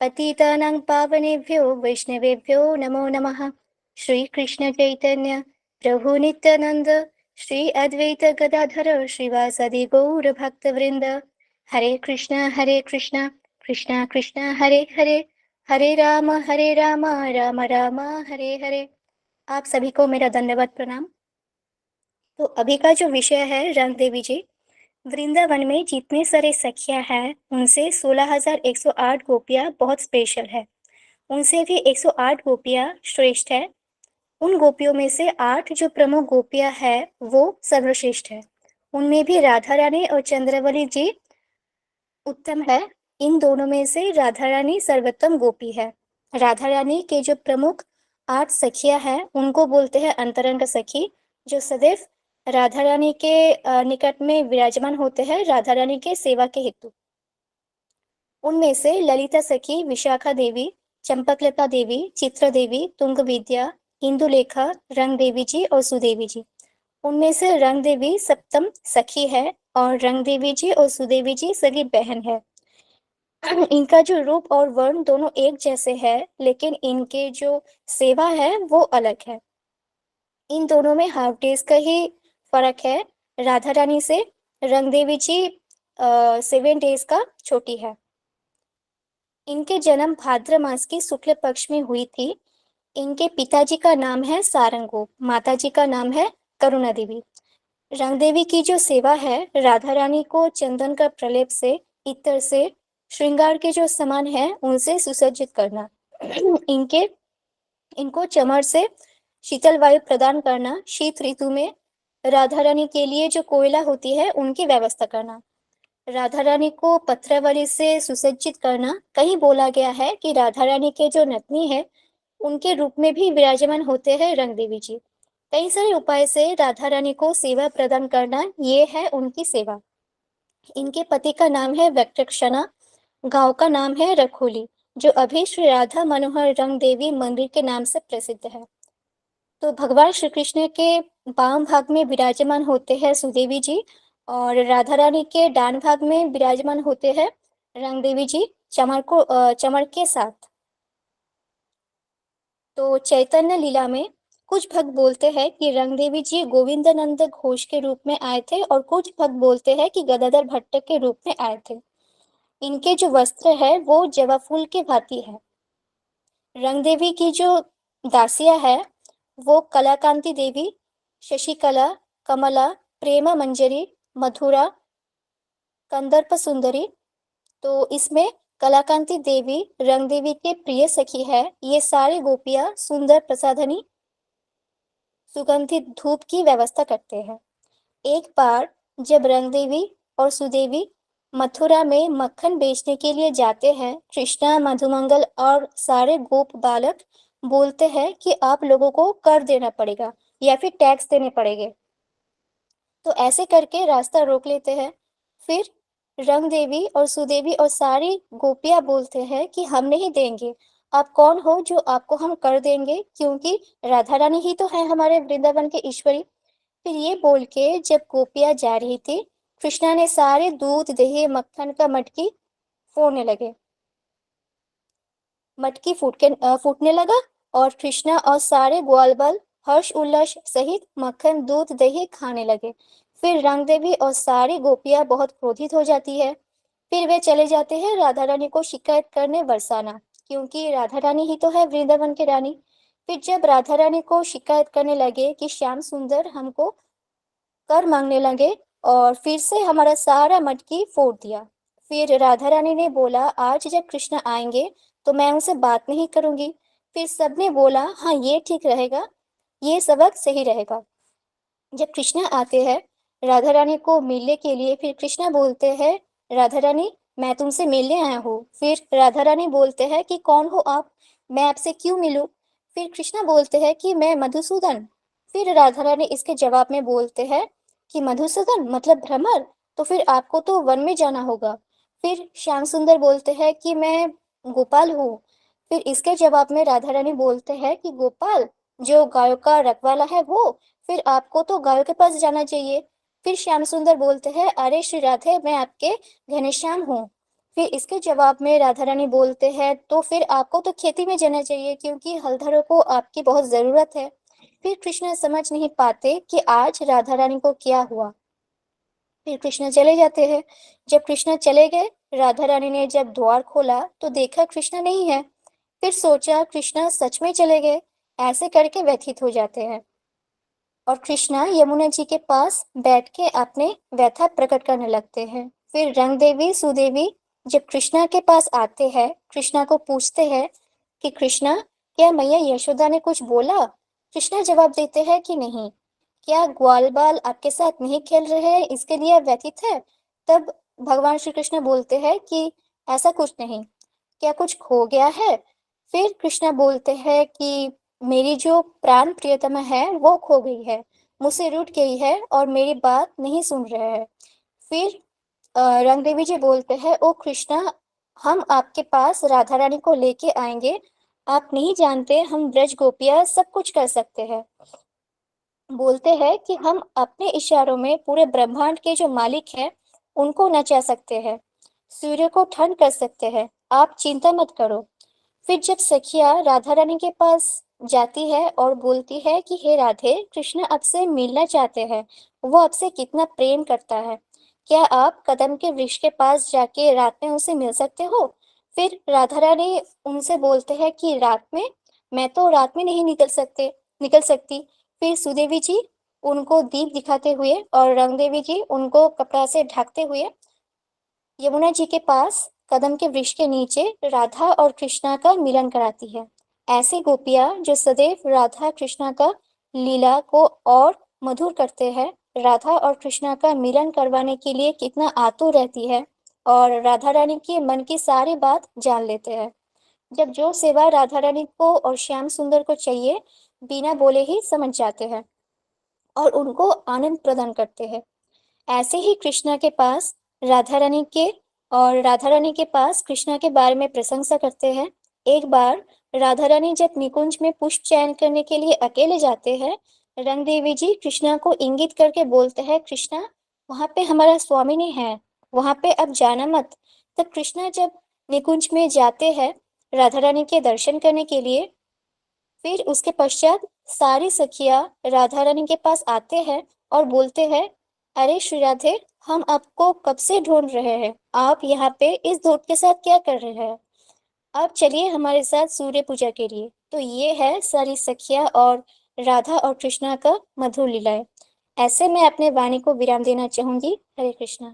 S5: पतितानां पावनेभ्यो वैष्णवेभ्यो नमो नमः। श्रीकृष्ण चैतन्य प्रभु नित्यानंद श्री अद्वैत गदाधर श्रीवासदि गौर भक्तवृंद। हरे कृष्णा कृष्णा कृष्णा हरे हरे, हरे राम राम राम हरे हरे। आप सभी को मेरा धन्यवाद, प्रणाम। तो अभी का जो विषय है रंग देवी जी। वृंदावन में जितने सारे सखियां हैं उनसे 16,108 गोपियां बहुत स्पेशल है। उनसे भी 108 गोपियां श्रेष्ठ है। उन गोपियों में से 8 जो प्रमुख गोपियां है वो सर्वश्रेष्ठ है। उनमें भी राधा रानी और चंद्रवली जी उत्तम है। इन दोनों में से राधा रानी सर्वोत्तम गोपी है। राधा रानी के जो प्रमुख 8 सखियां हैं उनको बोलते हैं अंतरंग सखी, जो सदैव राधा रानी के निकट में विराजमान होते हैं राधा रानी के सेवा के हेतु। उनमें से ललिता सखी, विशाखा देवी, चंपकलता देवी, चित्र देवी, तुंग विद्या, इंदुलेखा, रंग देवी जी और सुदेवी जी। उनमें से रंग देवी सप्तम सखी है और रंग देवी जी और सुदेवी जी सगी बहन है। इनका जो रूप और वर्ण दोनों एक जैसे है, लेकिन इनके जो सेवा है वो अलग है। इन दोनों में हाफ डेज का ही फर्क है। राधा रानी से रंग देवी जी 7 डेज का छोटी है। इनके जन्म भाद्र मास की शुक्ल पक्ष में हुई थी। इनके पिताजी का नाम है सारंगो, माताजी का नाम है करुणा देवी। रंग देवी की जो सेवा है, राधा रानी को चंदन का प्रलेप से, इत्र से, श्रृंगार के जो सामान है उनसे सुसज्जित करना, इनको चमर से शीतल वायु प्रदान करना, शीत ऋतु में राधा रानी के लिए जो कोयला होती है उनकी व्यवस्था करना, राधा रानी को पत्रावली से सुसज्जित करना। कहीं बोला गया है कि राधा रानी के जो नतनी है उनके रूप में भी विराजमान होते हैं रंग देवी जी। कई सारे उपाय से राधा रानी को सेवा प्रदान करना, ये है उनकी सेवा। इनके पति का नाम है व्यक्तक्षणा, गांव का नाम है रखोली, जो अभी श्री राधा मनोहर रंग देवी मंदिर के नाम से प्रसिद्ध है। तो भगवान श्री कृष्ण के वाम भाग में विराजमान होते हैं सुदेवी जी, और राधा रानी के डान भाग में विराजमान होते हैं रंग देवी जी चमर के साथ। तो चैतन्य लीला में कुछ भक्त बोलते हैं कि रंग देवी जी गोविंदानंद घोष के रूप में आए थे, और कुछ भक्त बोलते हैं कि गदाधर भट्ट के रूप में आए थे। इनके जो वस्त्र है वो जवा फूल के भांति है। रंग देवी की जो दासियां है वो कलाकांति देवी, शशिकला, कमला, प्रेम मंजरी, मधुरा, कंदर्प सुंदरी। तो इसमें कलाकांति देवी रंग देवी के प्रिय सखी है। ये सारी गोपियां सुंदर प्रसाधनी सुगंधित धूप की व्यवस्था करते हैं। एक बार जब रंग देवी और सुदेवी मथुरा में मक्खन बेचने के लिए जाते हैं, कृष्णा, मधुमंगल और सारे गोप बालक बोलते हैं कि आप लोगों को कर देना पड़ेगा या फिर टैक्स देने पड़ेंगे। तो ऐसे करके रास्ता रोक लेते हैं। फिर रंग देवी और सुदेवी और सारी गोपियां बोलते हैं कि हम नहीं देंगे, आप कौन हो जो आपको हम कर देंगे, क्योंकि राधा रानी ही तो है हमारे वृंदावन के ईश्वरी। फिर ये बोल के जब गोपियां जा रही थी, कृष्णा ने सारे दूध दही मक्खन का मटकी फोड़ने लगे। मटकी फूटने लगा और कृष्णा और सारे ग्वाल बाल हर्ष उल्लास सहित मक्खन दूध दही खाने लगे। फिर रंग देवी और सारी गोपियां बहुत क्रोधित हो जाती है। फिर वे चले जाते हैं राधा रानी को शिकायत करने बरसाना, क्योंकि राधा रानी ही तो है वृंदावन की रानी। फिर जब राधा रानी को शिकायत करने लगे कि श्याम सुंदर हमको कर मांगने लगे और फिर से हमारा सारा मटकी फोड़ दिया। फिर राधा रानी ने बोला, आज जब कृष्ण आएंगे तो मैं उनसे बात नहीं करूंगी। फिर सबने बोला, हाँ ये ठीक रहेगा, ये सबक सही रहेगा। जब कृष्णा आते हैं राधा रानी को मिलने के लिए, फिर कृष्णा बोलते हैं, राधा रानी मैं तुमसे मिलने आया हूँ। फिर राधा रानी बोलते हैं कि कौन हो आप, मैं आपसे क्यों मिलूं। फिर कृष्णा बोलते हैं कि मैं मधुसूदन। फिर राधा रानी इसके जवाब में बोलते हैं कि मधुसूदन मतलब भ्रमर, तो फिर आपको तो वन में जाना होगा। फिर श्याम सुंदर बोलते हैं कि मैं गोपाल हूँ। फिर इसके जवाब में राधा रानी बोलते हैं कि गोपाल जो गायों का रखवाला है वो, फिर आपको तो गायों के पास जाना चाहिए। फिर श्याम सुंदर बोलते हैं, अरे श्री राधे मैं आपके घनश्याम हूँ। फिर इसके जवाब में राधा रानी बोलते हैं, तो फिर आपको तो खेती में जाना चाहिए, क्योंकि हलधरों को आपकी बहुत जरूरत है। फिर कृष्ण समझ नहीं पाते कि आज राधा रानी को क्या हुआ। फिर कृष्ण चले जाते हैं। जब कृष्ण चले गए, राधा रानी ने जब द्वार खोला तो देखा कृष्ण नहीं है। फिर सोचा कृष्ण सच में चले गए, ऐसे करके व्यथित हो जाते हैं और कृष्णा यमुना जी के पास बैठ के अपने व्यथा प्रकट करने लगते हैं। फिर रंग देवी सुदेवी जब कृष्णा के पास आते हैं, कृष्णा को पूछते हैं कि कृष्णा क्या मैया यशोदा ने कुछ बोला। कृष्णा जवाब देते हैं कि नहीं। क्या ग्वाल बाल आपके साथ नहीं खेल रहे हैं इसके लिए व्यथित है। तब भगवान श्री कृष्ण बोलते हैं कि ऐसा कुछ नहीं, क्या कुछ खो गया है। फिर कृष्णा बोलते हैं कि मेरी जो प्राण प्रियतमा है वो खो गई है, मुझसे रूठ गई है और मेरी बात नहीं सुन रहे हैं। फिर रंग देवी जी बोलते हैं, ओ कृष्णा हम आपके पास राधा रानी को लेके आएंगे, आप नहीं जानते हम ब्रज गोपियां सब कुछ कर सकते हैं। बोलते हैं कि हम अपने इशारों में पूरे ब्रह्मांड के जो मालिक हैं उनको नचा सकते हैं, सूर्य को ठंड कर सकते हैं, आप चिंता मत करो। फिर जब सखिया राधा रानी के पास जाती है और बोलती है कि हे राधे कृष्ण आपसे मिलना चाहते हैं, वो आपसे कितना प्रेम करता है, क्या आप कदम के वृक्ष के पास जाके रात में उनसे मिल सकते हो। फिर राधा रानी उनसे बोलते हैं कि रात में, मैं तो रात में नहीं निकल सकती। फिर सुदेवी जी उनको दीप दिखाते हुए और रंग देवी जी उनको कपड़ा से ढकते हुए यमुना जी के पास कदम के वृक्ष के नीचे राधा और कृष्णा का मिलन कराती है। ऐसी गोपियां जो सदैव राधा कृष्णा का लीला को और मधुर करते हैं, राधा और कृष्णा का मिलन करवाने के लिए कितना आतुर रहती है और राधा रानी के मन की सारी बात जान लेते हैं। जब जो सेवा राधा रानी को और श्याम सुंदर को चाहिए, बिना बोले ही समझ जाते हैं और उनको आनंद प्रदान करते हैं। ऐसे ही कृष्णा के पास राधा रानी के और राधा रानी के पास कृष्णा के बारे में प्रशंसा करते हैं। एक बार राधा रानी जब निकुंज में पुष्प चयन करने के लिए अकेले जाते हैं, रंग देवी जी कृष्णा को इंगित करके बोलते हैं, कृष्णा वहां पे हमारा स्वामी नहीं है, वहां पे अब जाना मत। तब कृष्णा जब निकुंज में जाते हैं राधा रानी के दर्शन करने के लिए, फिर उसके पश्चात सारी सखियां राधा रानी के पास आते हैं और बोलते हैं, अरे श्री राधे हम आपको कब से ढूंढ रहे हैं, आप यहाँ पे इस धूप के साथ क्या कर रहे हैं, आप चलिए हमारे साथ सूर्य पूजा के लिए। तो ये है सारी सखियां और राधा और कृष्णा का मधुर लीलाएं। ऐसे मैं अपने वाणी को विराम देना चाहूंगी। हरे कृष्णा।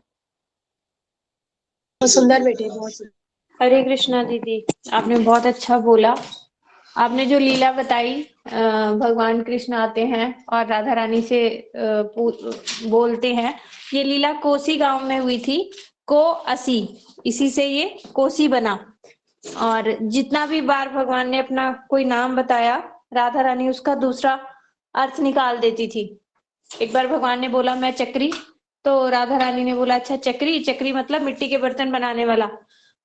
S4: बहुत सुंदर बेटे, बहुत सुंदर।
S6: हरे कृष्णा दीदी, आपने बहुत अच्छा बोला। आपने जो लीला बताई, भगवान कृष्ण आते हैं और राधा रानी से बोलते हैं, ये लीला कोसी गांव में हुई थी। को असी, इसी से ये कोसी बना। और जितना भी बार भगवान ने अपना कोई नाम बताया, राधा रानी उसका दूसरा अर्थ निकाल देती थी। एक बार भगवान ने बोला मैं चक्री, तो राधा रानी ने बोला अच्छा चक्री, चक्री मतलब मिट्टी के बर्तन बनाने वाला।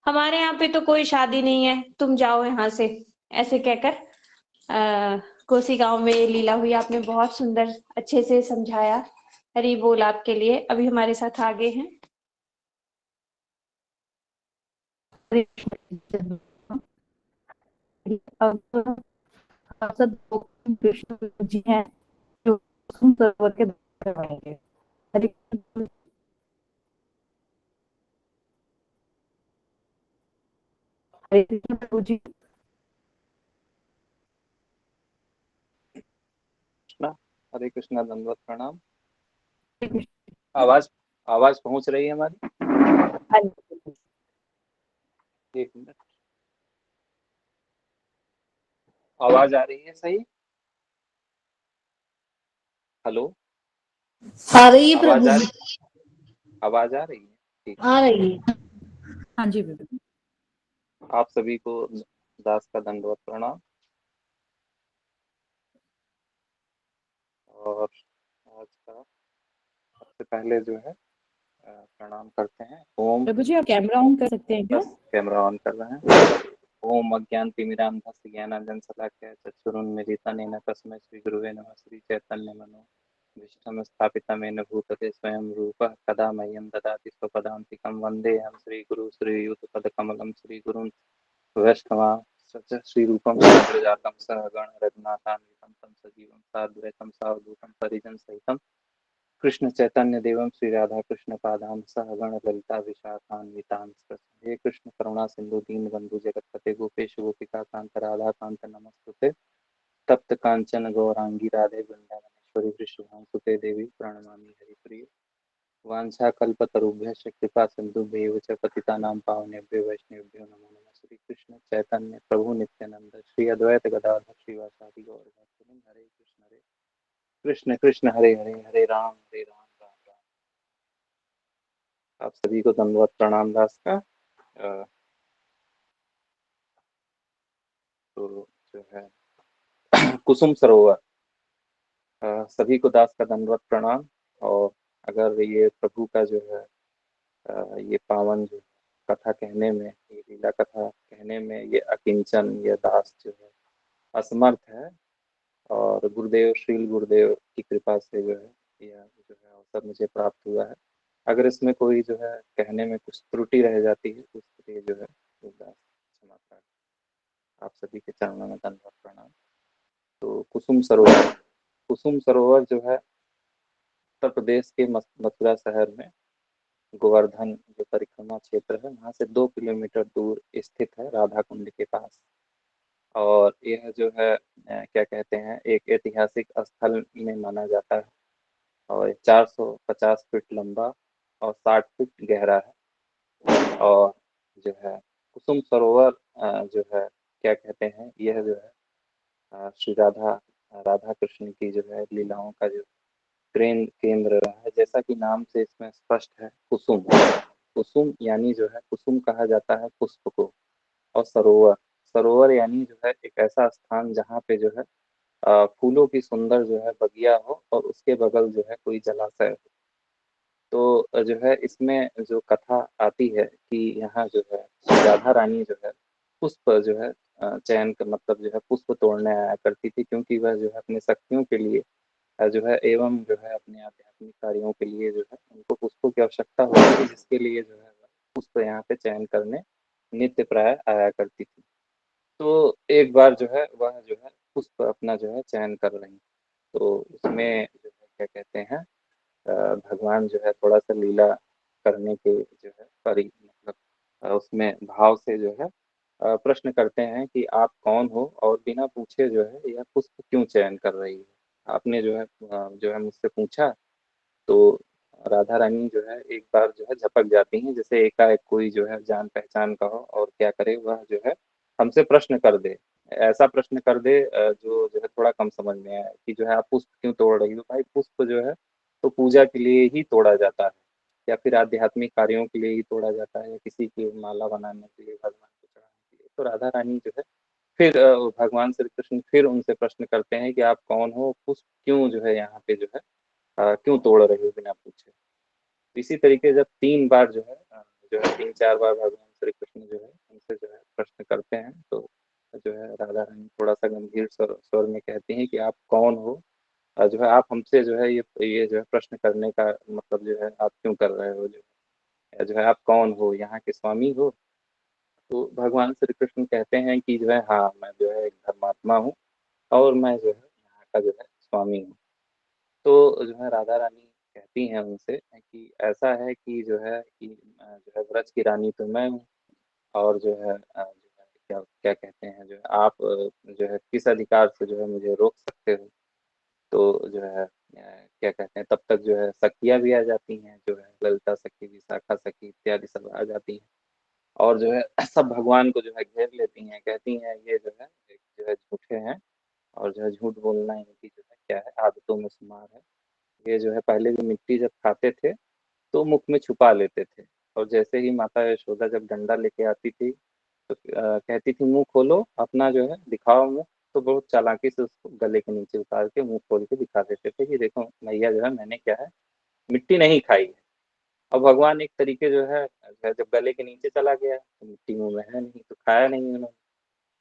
S6: हमारे यहाँ पे तो कोई शादी नहीं है, तुम जाओ यहाँ से, ऐसे कहकर कोसी गांव में ये लीला हुई। आपने बहुत सुंदर अच्छे से समझाया, हरि बोल आपके लिए। अभी हमारे साथ आगे हैं
S2: अब हम सब कृष्ण जी हैं जो कुसुम सरोवर के दर्शन करवाएंगे। हरे हरे कृष्ण प्रभु जी।
S7: हरे कृष्णा, दंडवत प्रणाम। आवाज आवाज पहुंच रही है हमारी? एक मिनट, आवाज आ रही है सही? हेलो,
S4: आ रही है
S7: आवाज
S4: प्रभु
S7: आ
S4: जी,
S7: रही आवाज आ रही है? ठीक,
S4: आ रही है।
S2: हाँ जी बिल्कुल।
S7: आप सभी को दास का दंडवत प्रणाम। और आज का सबसे पहले जो है प्रणाम करते हैं। ओम,
S2: प्रभु जी आप कैमरा ऑन कर सकते हैं क्या?
S7: बस कैमरा ऑन कर रहे हैं। ओम अज्ञानतिमिरान्धस्य ज्ञानाञ्जनशलाकया चक्षुरुन्मीलितं तस्मै श्रीगुरुवे नमः। श्री चैतन्य मनोभीष्टं स्थापितं येन भूतले स्वयं रूपः कदा मह्यं ददाति स्वपदान्तिकं। वन्देऽहं श्रीगुरुं श्रीयुतपदकमलं श्रीगुरुं वैष्णवांश्च श्रीरूपं साग्रजातं सहगण रघुनाथान्वितं तं सजीवं साद्वैतं सावधूतं परिजनसहितं कृष्ण चैतन्य देवम श्री राधा कृष्ण पादान सहगण ललिता विशाखान्वितांश। हे कृष्ण करुणा सिंधु दीन बंधु जगतपते गोपेश गोपिका कांत राधा कांत नमस्तुते। तप्त कांचन गौरांगी राधे वृंदावनेश्वरी वृषभानुसुते देवी प्रणमामि हरिप्रिय। वांछा कल्पतरुभ्यश्च कृपा सिंधुभ्यैव च पतितानां पावनेभ्यो वैष्णवेभ्यो नमो नमः। श्री कृष्ण चैतन्य प्रभु नित्यानंद श्री अद्वैत गदाधर श्रीवासादि गौर भक्तवृंद। हरे कृष्ण कृष्ण हरे हरे हरे राम राम राम। आप सभी को दंडवत प्रणाम दास का। तो जो है कुसुम सरोवर, सभी को दास का दंडवत प्रणाम। और अगर ये प्रभु का जो है ये पावन जो कथा कहने में, ये लीला कथा कहने में ये अकिंचन, ये दास जो है असमर्थ है, और गुरुदेव श्रील गुरुदेव की कृपा से जो है यह जो है अवसर मुझे प्राप्त हुआ है। अगर इसमें कोई जो है कहने में कुछ त्रुटि रह जाती है तो उसके लिए जो है क्षमा प्रार्थना। आप सभी के चरणों में दंडवत प्रणाम। तो कुसुम सरोवर जो है उत्तर प्रदेश के मथुरा शहर में गोवर्धन जो परिक्रमा क्षेत्र है वहां से 2 किलोमीटर दूर स्थित है, राधा कुंड के पास। और यह जो है क्या कहते हैं, एक ऐतिहासिक स्थल में माना जाता है। और 450 फीट लंबा और 60 फीट गहरा है। और जो है कुसुम सरोवर जो है क्या कहते हैं, यह जो है श्री राधा कृष्ण की जो है लीलाओं का जो केंद्र रहा है। जैसा कि नाम से इसमें स्पष्ट है, कुसुम, कुसुम यानी जो है कुसुम कहा जाता है पुष्प को। और सरोवर, सरोवर यानी जो है एक ऐसा स्थान जहाँ पे जो है फूलों की सुंदर जो है बगिया हो और उसके बगल जो है कोई जलाशय हो। तो जो है इसमें जो कथा आती है कि यहाँ जो है राधा रानी जो है पुष्प जो है चयन का मतलब जो है पुष्प तोड़ने आया करती थी, क्योंकि वह जो है अपने सखियों के लिए जो है एवं जो है अपने आध्यात्मिक कार्यों के लिए जो है उनको पुष्पों की आवश्यकता होती थी, जिसके लिए जो है पुष्प यहाँ पे चयन करने नित्य प्राय आया करती थी। तो एक बार जो है वह जो है पुष्प अपना जो है चयन कर रही, तो उसमें जो है क्या कहते हैं भगवान जो है थोड़ा सा लीला करने के जो है मतलब उसमें भाव से जो है प्रश्न करते हैं कि आप कौन हो और बिना पूछे जो है यह पुष्प क्यों चयन कर रही है, आपने जो है मुझसे पूछा। तो राधा रानी जो है एक बार जो है झपक जाती हैं, जैसे एकाएक कोई जो है जान पहचान का हो और क्या करे वह जो है हमसे प्रश्न कर दे, ऐसा प्रश्न कर दे जो है थोड़ा कम समझ में आए कि जो है आप पुष्प क्यों तोड़ रही हो। भाई पुष्प जो है तो पूजा के लिए ही तोड़ा जाता है, या फिर आध्यात्मिक कार्यों के लिए ही तोड़ा जाता है, या किसी की माला बनाने के लिए, भगवान को चढ़ाने के लिए। तो राधा रानी जो है फिर भगवान श्री कृष्ण फिर उनसे प्रश्न करते हैं कि आप कौन हो, पुष्प क्यों जो है यहाँ पे जो है क्यों तोड़ रहे हो बिना पूछे। इसी तरीके जब 3 बार जो है 3-4 बार भगवान श्री कृष्ण जो है उनसे जो है प्रश्न करते हैं। तो जो है राधा रानी थोड़ा सा गंभीर स्वर में कहती हैं कि आप कौन हो, जो है आप हमसे जो है ये जो है प्रश्न करने का मतलब जो है आप क्यों कर रहे हो, जो है आप कौन हो, यहाँ के स्वामी हो। तो भगवान श्री कृष्ण कहते हैं कि जो है हाँ मैं जो है एक धर्मात्मा हूँ और मैं जो है यहाँ का जो है स्वामी हूँ। तो जो है राधा रानी कहती हैं उनसे कि ऐसा है कि जो है कि जो है व्रज की रानी तो मैं हूँ, और जो है क्या क्या कहते हैं जो है आप जो है किस अधिकार से जो है मुझे रोक सकते हो। तो जो है क्या कहते हैं तब तक जो है सखियां भी आ जाती हैं, जो है ललिता सखी, विशाखा सखी इत्यादि सब आ जाती हैं, और जो है सब भगवान को जो है घेर लेती हैं, कहती हैं ये जो है एक जो है झूठे हैं, और जो है झूठ बोलना इनकी जो है क्या है आदतों में शुमार है। ये जो है पहले भी मिट्टी जब खाते थे तो मुख में छुपा लेते थे, और जैसे ही माता यशोदा जब डंडा लेके आती थी तो कहती थी मुंह खोलो अपना, जो है दिखाओ मुंह। तो बहुत चालाकी से उसको गले के नीचे उतार के मुंह खोल के दिखा देते थे कि देखो मैया जो है मैंने क्या है मिट्टी नहीं खाई है। और भगवान एक तरीके जो है जब गले के नीचे चला गया तो मिट्टी मुंह में है नहीं, तो खाया नहीं उन्होंने।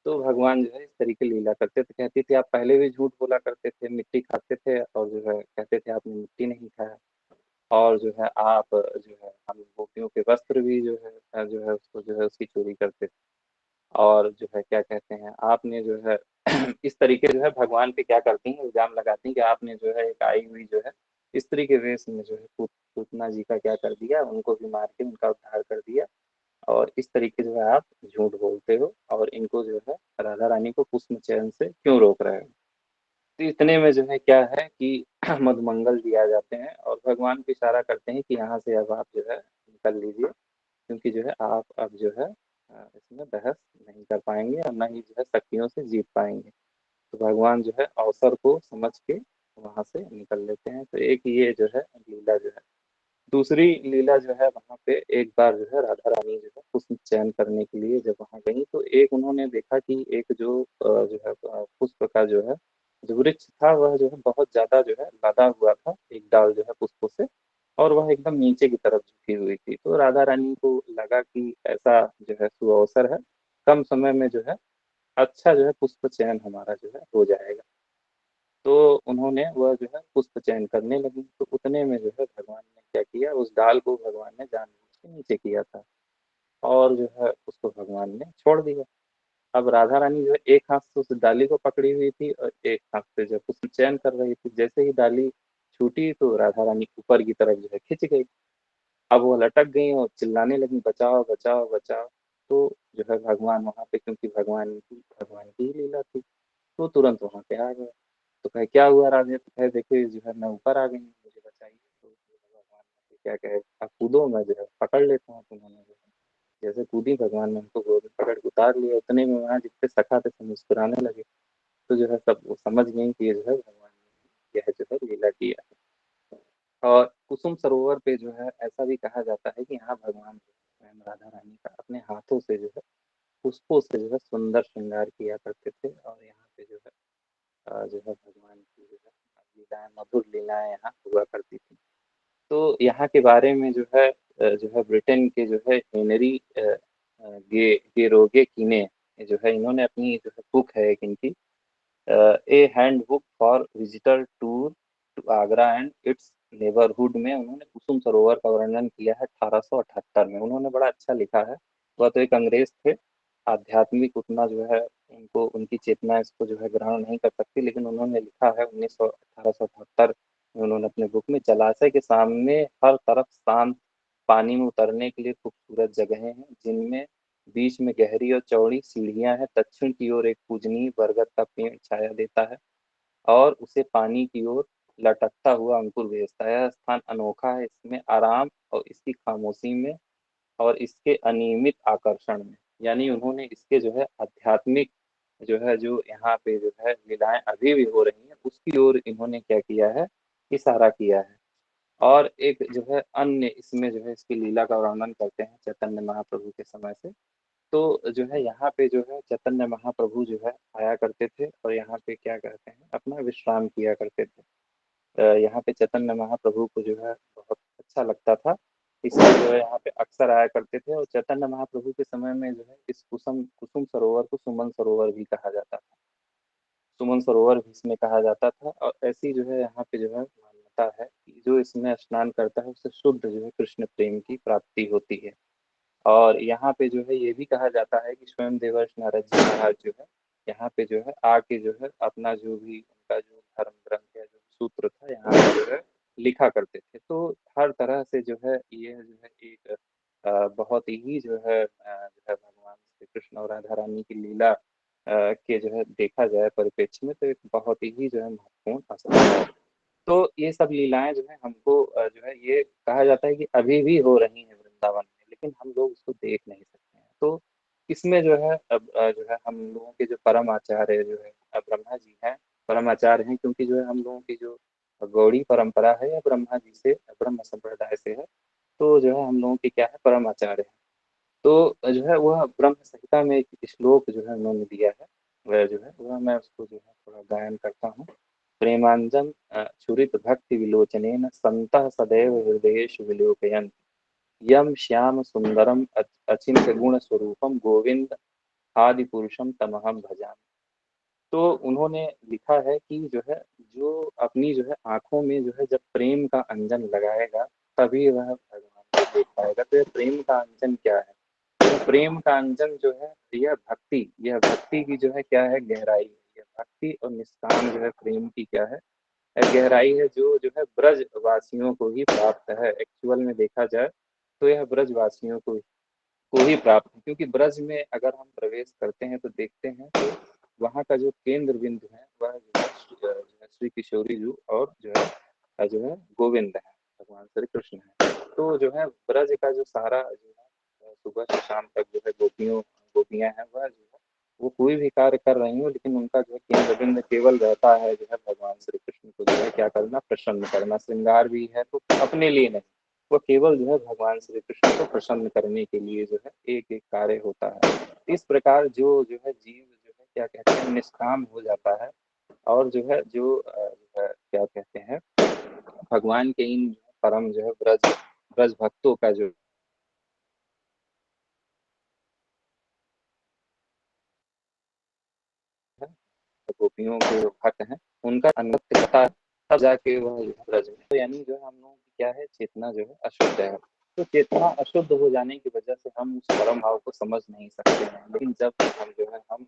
S7: तो भगवान जो है इस तरीके लीला करते थे, कहती थी आप पहले भी झूठ बोला करते थे, मिट्टी खाते थे, और जो है कहते थे आपने मिट्टी नहीं खाया, और जो है आप जो है हम गोपियों के वस्त्र भी जो है उसको जो है उसकी चोरी करते थे, और जो है क्या कहते हैं आपने जो है इस तरीके जो है भगवान पे क्या करती हैं इल्जाम लगाती हैं कि आपने जो है एक आई हुई जो है स्त्री के वेश में जो है पूतना जी का क्या कर दिया, उनको भी मार के उनका उद्धार कर दिया, और इस तरीके जो है आप झूठ बोलते हो, और इनको जो है राधा रानी को पुष्प चयन से क्यों रोक रहे हो। तो इतने में जो है क्या है कि मधुमंगल जी आ जाते हैं और भगवान को इशारा करते हैं कि यहाँ से अब आप जो है निकल लीजिए, क्योंकि जो है आप अब जो है इसमें बहस नहीं कर पाएंगे और ना ही जो है शक्तियों से जीत पाएंगे। तो भगवान जो है अवसर को समझ के वहां से निकल लेते हैं। तो एक ये जो है लीला जो है, दूसरी लीला जो है वहां पे एक बार जो है राधा रानी जो है पुष्प चयन करने के लिए जब वहां गई तो एक उन्होंने देखा कि एक जो है पुष्प का जो है जो वृक्ष था वह जो है बहुत ज्यादा जो है लदा हुआ था, एक डाल जो है पुष्पों से, और वह एकदम नीचे की तरफ झुकी हुई थी। तो राधा रानी को लगा कि ऐसा जो है सुअवसर है, कम समय में जो है अच्छा जो है पुष्प चयन हमारा जो है हो जाएगा। तो उन्होंने वह जो है पुष्प चयन करने लगी, तो उतने में जो है भगवान ने क्या किया, उस डाल को भगवान ने जानबूझ के नीचे किया था, और जो है उसको भगवान ने छोड़ दिया। अब राधा रानी जो है एक हाथ से उस डाली को पकड़ी हुई थी और एक हाथ से जो पुष्प चयन कर रही थी। जैसे ही डाली छूटी तो राधा रानी ऊपर की तरफ जो है खिंच गई। अब वो लटक गई और चिल्लाने लगी बचाओ बचाओ बचाओ। तो जो है भगवान वहां पे, क्योंकि भगवान की ही लीला थी, तो तुरंत वहां पे आ गए। तो कहे क्या हुआ राधे, तो कहे देखिए जो है मैं ऊपर आ गई हूँ, मुझे बचाइए। तो भगवान ने क्या कहे आप कूदो, मैं जो है पकड़ लेता हूँ। तो उन्होंने जो है जैसे कूदी, भगवान ने उनको गोद में पकड़ के उतार लिया। उतने में वहां जितने सखा थे सब मुस्कुराने लगे। तो जो है सब वो समझ गई कि ये जो है भगवान ने यह जो है लीला किया है। और कुसुम सरोवर पे जो है ऐसा भी कहा जाता है कि यहाँ भगवान जो है स्वयं राधा रानी का अपने हाथों से जो है पुष्पों से जो है सुंदर श्रृंगार किया करते थे, और यहाँ पे जो है भगवान की जो है लीलाएं, मधुर लीलाएं यहाँ हुआ करती थी। तो यहाँ के बारे में जो है ब्रिटेन के जो है हेनरी गेरोगे कीने जो है इन्होंने अपनी जो है बुक है एक इनकी a handbook for visitor tour to Agra and its neighbourhood में उन्होंने कुसुम सरोवर का वर्णन किया है 1878 में। उन्होंने बड़ा अच्छा लिखा है। वह तो एक अंग्रेज थे, आध्यात्मिक उतना जो है उनको उनकी चेतना इसको जो है ग्रहण नहीं कर सकती, लेकिन उन्होंने लिखा है 1878 में उन्होंने अपने बुक में, जलाशय के सामने हर तरफ शांत पानी में उतरने के लिए खूबसूरत जगहें हैं, जिनमें बीच में गहरी और चौड़ी सीढ़ियां हैं। दक्षिण की ओर एक पूजनीय बरगद का पेड़ छाया देता है और उसे पानी की ओर लटकता हुआ अंकुर भेजता है। यह स्थान अनोखा है, इसमें आराम और इसकी खामोशी में और इसके अनियमित आकर्षण में। यानी उन्होंने इसके जो है आध्यात्मिक जो है जो यहाँ पे जो है लीलाएं अभी भी हो रही हैं उसकी ओर इन्होंने क्या किया है, इशारा किया है। और एक जो है अन्य इसमें जो है इसकी लीला का वर्णन करते हैं चैतन्य महाप्रभु के समय से। तो जो है यहाँ पे जो है चैतन्य महाप्रभु जो है आया करते थे और यहाँ पे क्या कहते हैं अपना विश्राम किया करते थे। यहाँ पे चैतन्य महाप्रभु को जो है बहुत अच्छा लगता था इसलिए जो है यहाँ पे अक्सर आया करते थे। और चैतन्य महाप्रभु के समय में जो है इस कुसुम कुसुम सरोवर को सुमन सरोवर भी कहा जाता था। सुमन सरोवर भी इसमें कहा जाता था। और ऐसी जो है यहाँ पे जो है मान्यता है कि जो इसमें स्नान करता है उसे शुद्ध जो है कृष्ण प्रेम की प्राप्ति होती है। और यहाँ पे जो है ये भी कहा जाता है कि स्वयं देवर्ष नारद जी महाराज जो है यहाँ पे जो है आके जो है अपना जो भी उनका जो धर्म ग्रंथ या जो सूत्र था यहाँ पे जो है लिखा करते थे। तो हर तरह से जो है ये जो है एक बहुत ही जो है भगवान श्री कृष्ण और राधा रानी की लीला के जो है देखा जाए परिप्रेक्ष्य में तो एक बहुत ही जो है महत्वपूर्ण स्थल है। तो ये सब लीलाएं जो है हमको जो है ये कहा जाता है कि अभी भी हो रही हैं वृंदावन में, लेकिन हम लोग उसको देख नहीं सकते हैं। तो इसमें जो है अब जो है हम लोगों के जो परम आचार्य जो है ब्रह्मा जी हैं, परम आचार्य हैं, क्योंकि जो है हम लोगों की जो गौड़ी परंपरा है या ब्रह्मा जी से ब्रह्म संप्रदाय से है। तो जो है हम लोगों की क्या है परम आचार्य है। तो जो है वह ब्रह्म संहिता में एक श्लोक जो है उन्होंने दिया है, वह जो है वह मैं उसको जो है थोड़ा गायन करता हूँ। प्रेमांजन छुरित भक्ति विलोचनेन संतः सदैव हृदयेषु विलोकयन्ति यम श्याम सुंदरम अचिंत्य गुण स्वरूपम गोविंद आदि पुरुषम तमहम भजामि। तो उन्होंने लिखा है कि जो है जो अपनी जो है आंखों में जो है जब प्रेम का अंजन लगाएगा तभी वह भगवान को देख पाएगा। तो यह प्रेम का अंजन क्या है? तो प्रेम का अंजन जो है यह भक्ति की जो है क्या है गहराई है। यह भक्ति और निष्काम जो है प्रेम की क्या है गहराई है, जो है ब्रज वासियों को ही प्राप्त है। एक्चुअल में देखा जाए तो यह ब्रज वासियों को ही प्राप्त है, क्योंकि ब्रज में अगर हम प्रवेश करते हैं तो देखते हैं तो वहाँ का जो केंद्र बिंदु है वह जो है श्री किशोरी जी और जो है गोविंद है, भगवान श्री कृष्ण है। तो जो है ब्रज का जो सारा जो है सुबह से शाम तक जो है गोपियां हैं वह जो है वो कोई भी कार्य कर रही हो, लेकिन उनका जो है केंद्र बिंदु केवल रहता है जो है भगवान श्री कृष्ण को जो है क्या करना, प्रसन्न करना। श्रृंगार भी है तो अपने लिए नहीं, वो केवल जो है भगवान श्री कृष्ण को प्रसन्न करने के लिए जो है एक एक कार्य होता है। इस प्रकार जो है जीव जो है क्या कहते हैं निष्काम हो जाता है। और जो है जो है क्या कहते हैं भगवान के इन परम जो है ब्रज भक्तों का जो है गोपियों के जो भक्त हैं उनका अनुगत्य करता है, तब जाके वह ब्रज में तो यानी जो है हम लोगों की क्या है चेतना जो है अशुद्ध है। तो चेतना अशुद्ध हो जाने की वजह से हम उस परम भाव को समझ नहीं सकते हैं। लेकिन जब हम जो है हम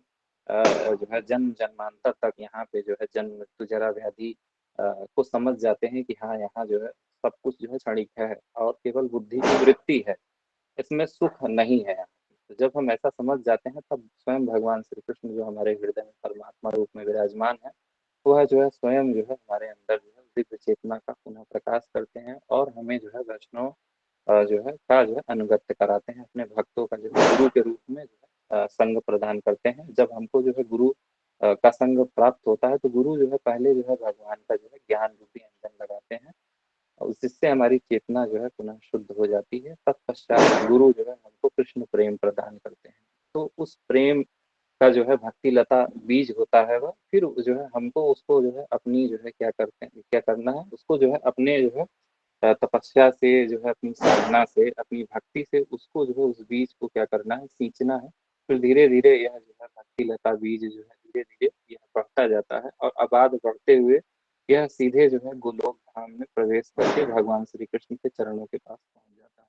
S7: जो है जन्म जन्मांतर तक यहाँ पे जो है जन्म मृत्यु जरा व्याधि को समझ जाते हैं कि हाँ यहाँ जो है सब कुछ जो है क्षणिक है और केवल बुद्धि की वृत्ति है, इसमें सुख नहीं है। तो जब हम ऐसा समझ जाते हैं तब स्वयं भगवान श्री कृष्ण जो हमारे हृदय में परमात्मा रूप में विराजमान है वह जो है स्वयं जो है हमारे अंदर जो है दिव्य चेतना का पुनः प्रकाश करते हैं और हमें जो है वैष्णव जो है का जो है अनुगत्य कराते हैं, अपने भक्तों का जो है गुरु के रूप में जो है संग प्रदान करते हैं। जब हमको जो है गुरु का संग प्राप्त होता है तो गुरु जो है पहले जो है भगवान का जो है ज्ञान रूपी अंजन लगाते हैं और जिससे हमारी चेतना जो है पुनः शुद्ध हो जाती है। तत्पश्चात गुरु जो है हमको कृष्ण प्रेम प्रदान करते हैं। तो उस प्रेम का जो है भक्ति लता बीज होता है वह फिर जो है हमको उसको जो है अपनी जो है क्या करना है उसको जो है अपने जो है तपस्या से जो है अपनी साधना से अपनी भक्ति से उसको जो है उस बीज को क्या करना है सींचना है। फिर धीरे धीरे यह जो है भक्ति लता बीज जो है धीरे धीरे यह बढ़ता जाता है और आबाद बढ़ते हुए यह सीधे जो है गोलोक धाम में प्रवेश करके भगवान श्री कृष्ण के चरणों के पास पहुंच जाता है।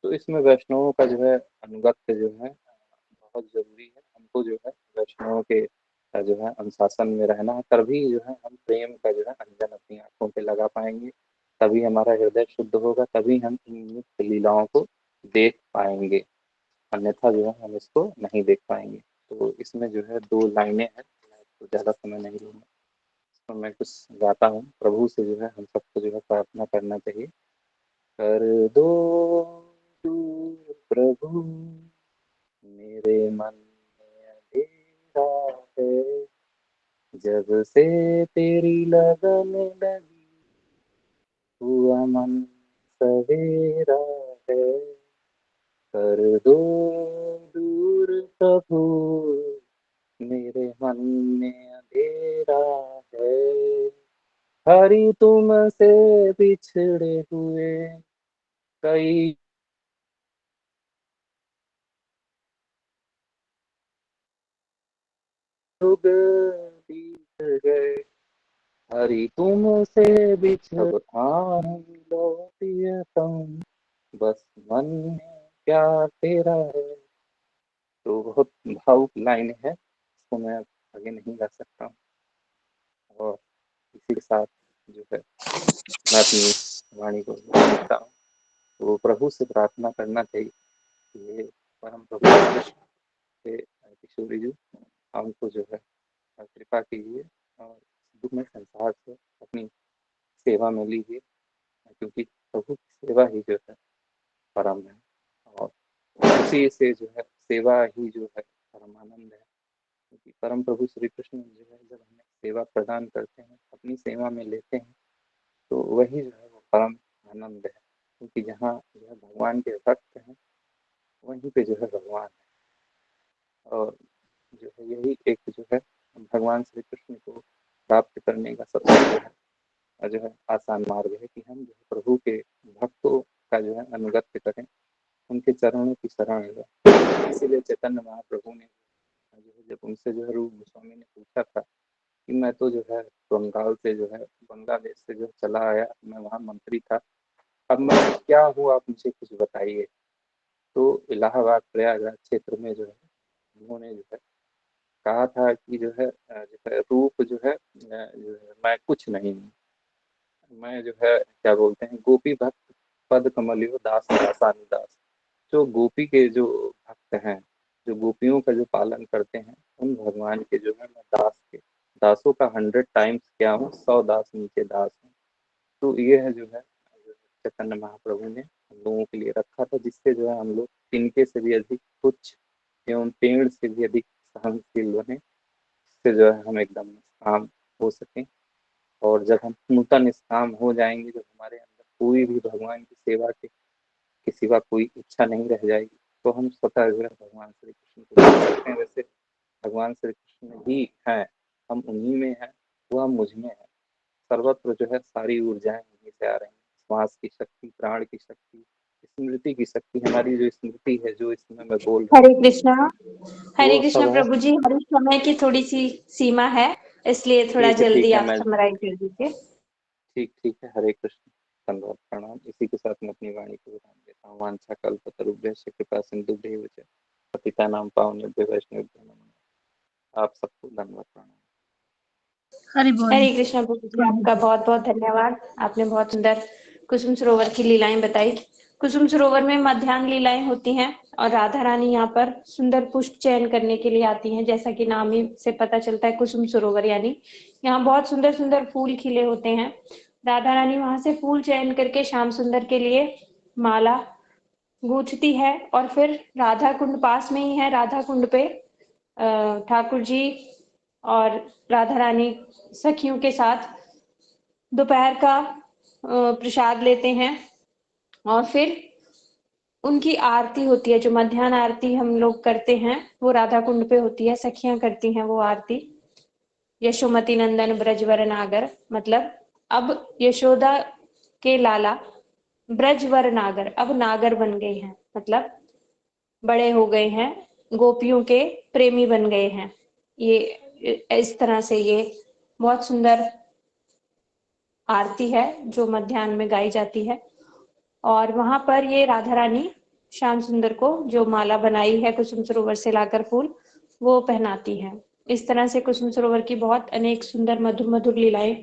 S7: तो इसमें वैष्णवों का जो है अनुगत्य जो है बहुत जरूरी है। हमको जो है वैष्णवों के जो है अनुशासन में रहना है, तभी जो है हम प्रेम का जो है अंजन अपनी आंखों पे लगा पाएंगे, तभी हमारा हृदय शुद्ध होगा, तभी हम इन नित्य लीलाओं को देख पाएंगे, अन्यथा जो है हम इसको नहीं देख पाएंगे। तो इसमें जो है 2 लाइनें हैं, मैं तो ज़्यादा समय नहीं लूँगा। तो मैं कुछ गाता हूँ। प्रभु से जो है हम सबको जो है प्रार्थना करना चाहिए। कर दो दूर प्रभु मेरे मन में अंधेरा है, जब से तेरी लगन लगी हुआ मन सवेरा है। कर दो दूर प्रभु मेरे मन में अंधेरा है, हरि तुम से बिछड़े हुए कई युग बीत गए, हरि तुमसे बिछड़ हम लौटिए तुम, बस मन में प्यार तेरा है। तो बहुत भावुक लाइन है, इसको मैं आगे नहीं गा सकता हूँ। और इसी के साथ जो है मैं अपनी वाणी को देखता हूँ। तो प्रभु से प्रार्थना करना चाहिए कि ये परम प्रभु कृष्ण से किशोरी जी हमको जो है कृपा कीजिए और दुख में संसार से अपनी सेवा में लीजिए, क्योंकि प्रभु की सेवा ही जो है परम है और उसी से जो है सेवा ही जो है परमानंद है। क्योंकि परम प्रभु श्री कृष्ण जो है जब हमें सेवा प्रदान करते हैं, अपनी सेवा में लेते हैं, तो वही जो है वो परम आनंद है। क्योंकि जहाँ जो है भगवान के भक्त हैं, वहीं पे जो है भगवान है। और जो है यही एक जो है भगवान श्री कृष्ण को प्राप्त करने का सबसे जो है आसान मार्ग है कि हम जो है प्रभु के भक्तों का जो है अनुगत्य करें, उनके चरणों की शरण लें। इसीलिए चैतन्य महाप्रभु ने जो है जब उनसे जो है रूप गोस्वामी ने पूछा था कि मैं तो जो है बंगाल से जो है बांग्लादेश से जो चला आया, मैं वहाँ मंत्री था, अब मैं क्या हूँ, आप मुझे कुछ बताइए। तो इलाहाबाद प्रयागराज क्षेत्र में जो है उन्होंने जो है कहा था कि जो है रूप जो है मैं कुछ नहीं हूँ, मैं जो है क्या बोलते हैं गोपी भक्त पद कमलियो दास दासानु दास। जो गोपी के जो भक्त हैं, जो गोपियों का जो पालन करते हैं, उन भगवान के जो है मैं दास के दासों का 100 टाइम्स क्या हूँ, 100 दास नीचे दास हूँ। तो ये है जो है चैतन्य महाप्रभु ने हम लोगों के लिए रखा था, जिससे जो है हम लोग तिनके से भी अधिक तुच्छ एवं पेड़ से भी अधिक सहनशील बने, जिससे जो है हम एकदम निष्काम हो सकें। और जब हम पूर्णतः निष्काम हो जाएंगे, जब हमारे अंदर कोई भी भगवान की सेवा के सिवा कोई इच्छा नहीं रह जाएगी, तो हम स्वतः जो है भगवान श्री कृष्ण को देख सकते हैं। वैसे भगवान श्री कृष्ण ही हैं, हम उन्हीं में हैं, वो हम मुझ में है। सर्वत्र जो है सारी ऊर्जाएं उन्हीं से आ रही हैं। श्वास की शक्ति, प्राण की शक्ति, स्मृति की शक्ति, हमारी जो स्मृति है, जो इसमें मैं बोल रहा
S6: हरे
S7: हूँ,
S6: कृष्णा। हरे
S7: वो
S6: कृष्णा
S7: सब है।
S6: प्रभु जी, हमारे समय की थोड़ी सी सीमा है, इसलिए थोड़ा
S7: ठीक
S6: जल्दी
S7: है,
S6: आप
S7: मैं
S6: समराइज कर दीजिए।
S7: ठीक है। हरे कृष्ण, धन्यवाद, प्रणाम। इसी के साथ मैं अपनी वाणी को विराम देता हूँ। वांछा कल्पतरुभ्यश्च कृपा सिंधुभ्येव च पतितानां पावनेभ्यो वैष्णवेभ्यो नमो नमः। आप सबको धन्यवाद, प्रणाम।
S4: हरि बोल।
S6: हरे कृष्णा प्रभु जी, आपका बहुत बहुत धन्यवाद। आपने बहुत सुंदर कुसुम सरोवर की लीलाएं बताई। कुसुम सरोवर में मध्याह्न लीलाएं होती हैं और राधा रानी यहाँ पर सुंदर पुष्प चयन करने के लिए आती हैं। जैसा कि नाम ही से पता चलता है, कुसुम सरोवर यानी यहाँ बहुत सुंदर सुंदर फूल खिले होते हैं। राधा रानी वहां से फूल चयन करके श्याम सुंदर के लिए माला गूंथती है और फिर राधा कुंड पास में ही है। राधा कुंड पे ठाकुर जी और राधा रानी सखियों के साथ दोपहर का प्रसाद लेते हैं और फिर उनकी आरती होती है। जो मध्याह्न आरती हम लोग करते हैं वो राधा कुंड पे होती है, सखियां करती हैं वो आरती। यशोमती नंदन ब्रजवर नागर, मतलब अब यशोदा के लाला ब्रजवर नागर अब नागर बन गए हैं, मतलब बड़े हो गए हैं, गोपियों के प्रेमी बन गए हैं। ये इस तरह से ये बहुत सुंदर आरती है जो मध्याह्न में गाई जाती है। और वहां पर ये राधा रानी श्याम सुंदर को जो माला बनाई है कुसुम सरोवर से लाकर फूल, वो पहनाती है। इस तरह से कुसुम सरोवर की बहुत अनेक सुंदर मधुर मधुर लीलाएं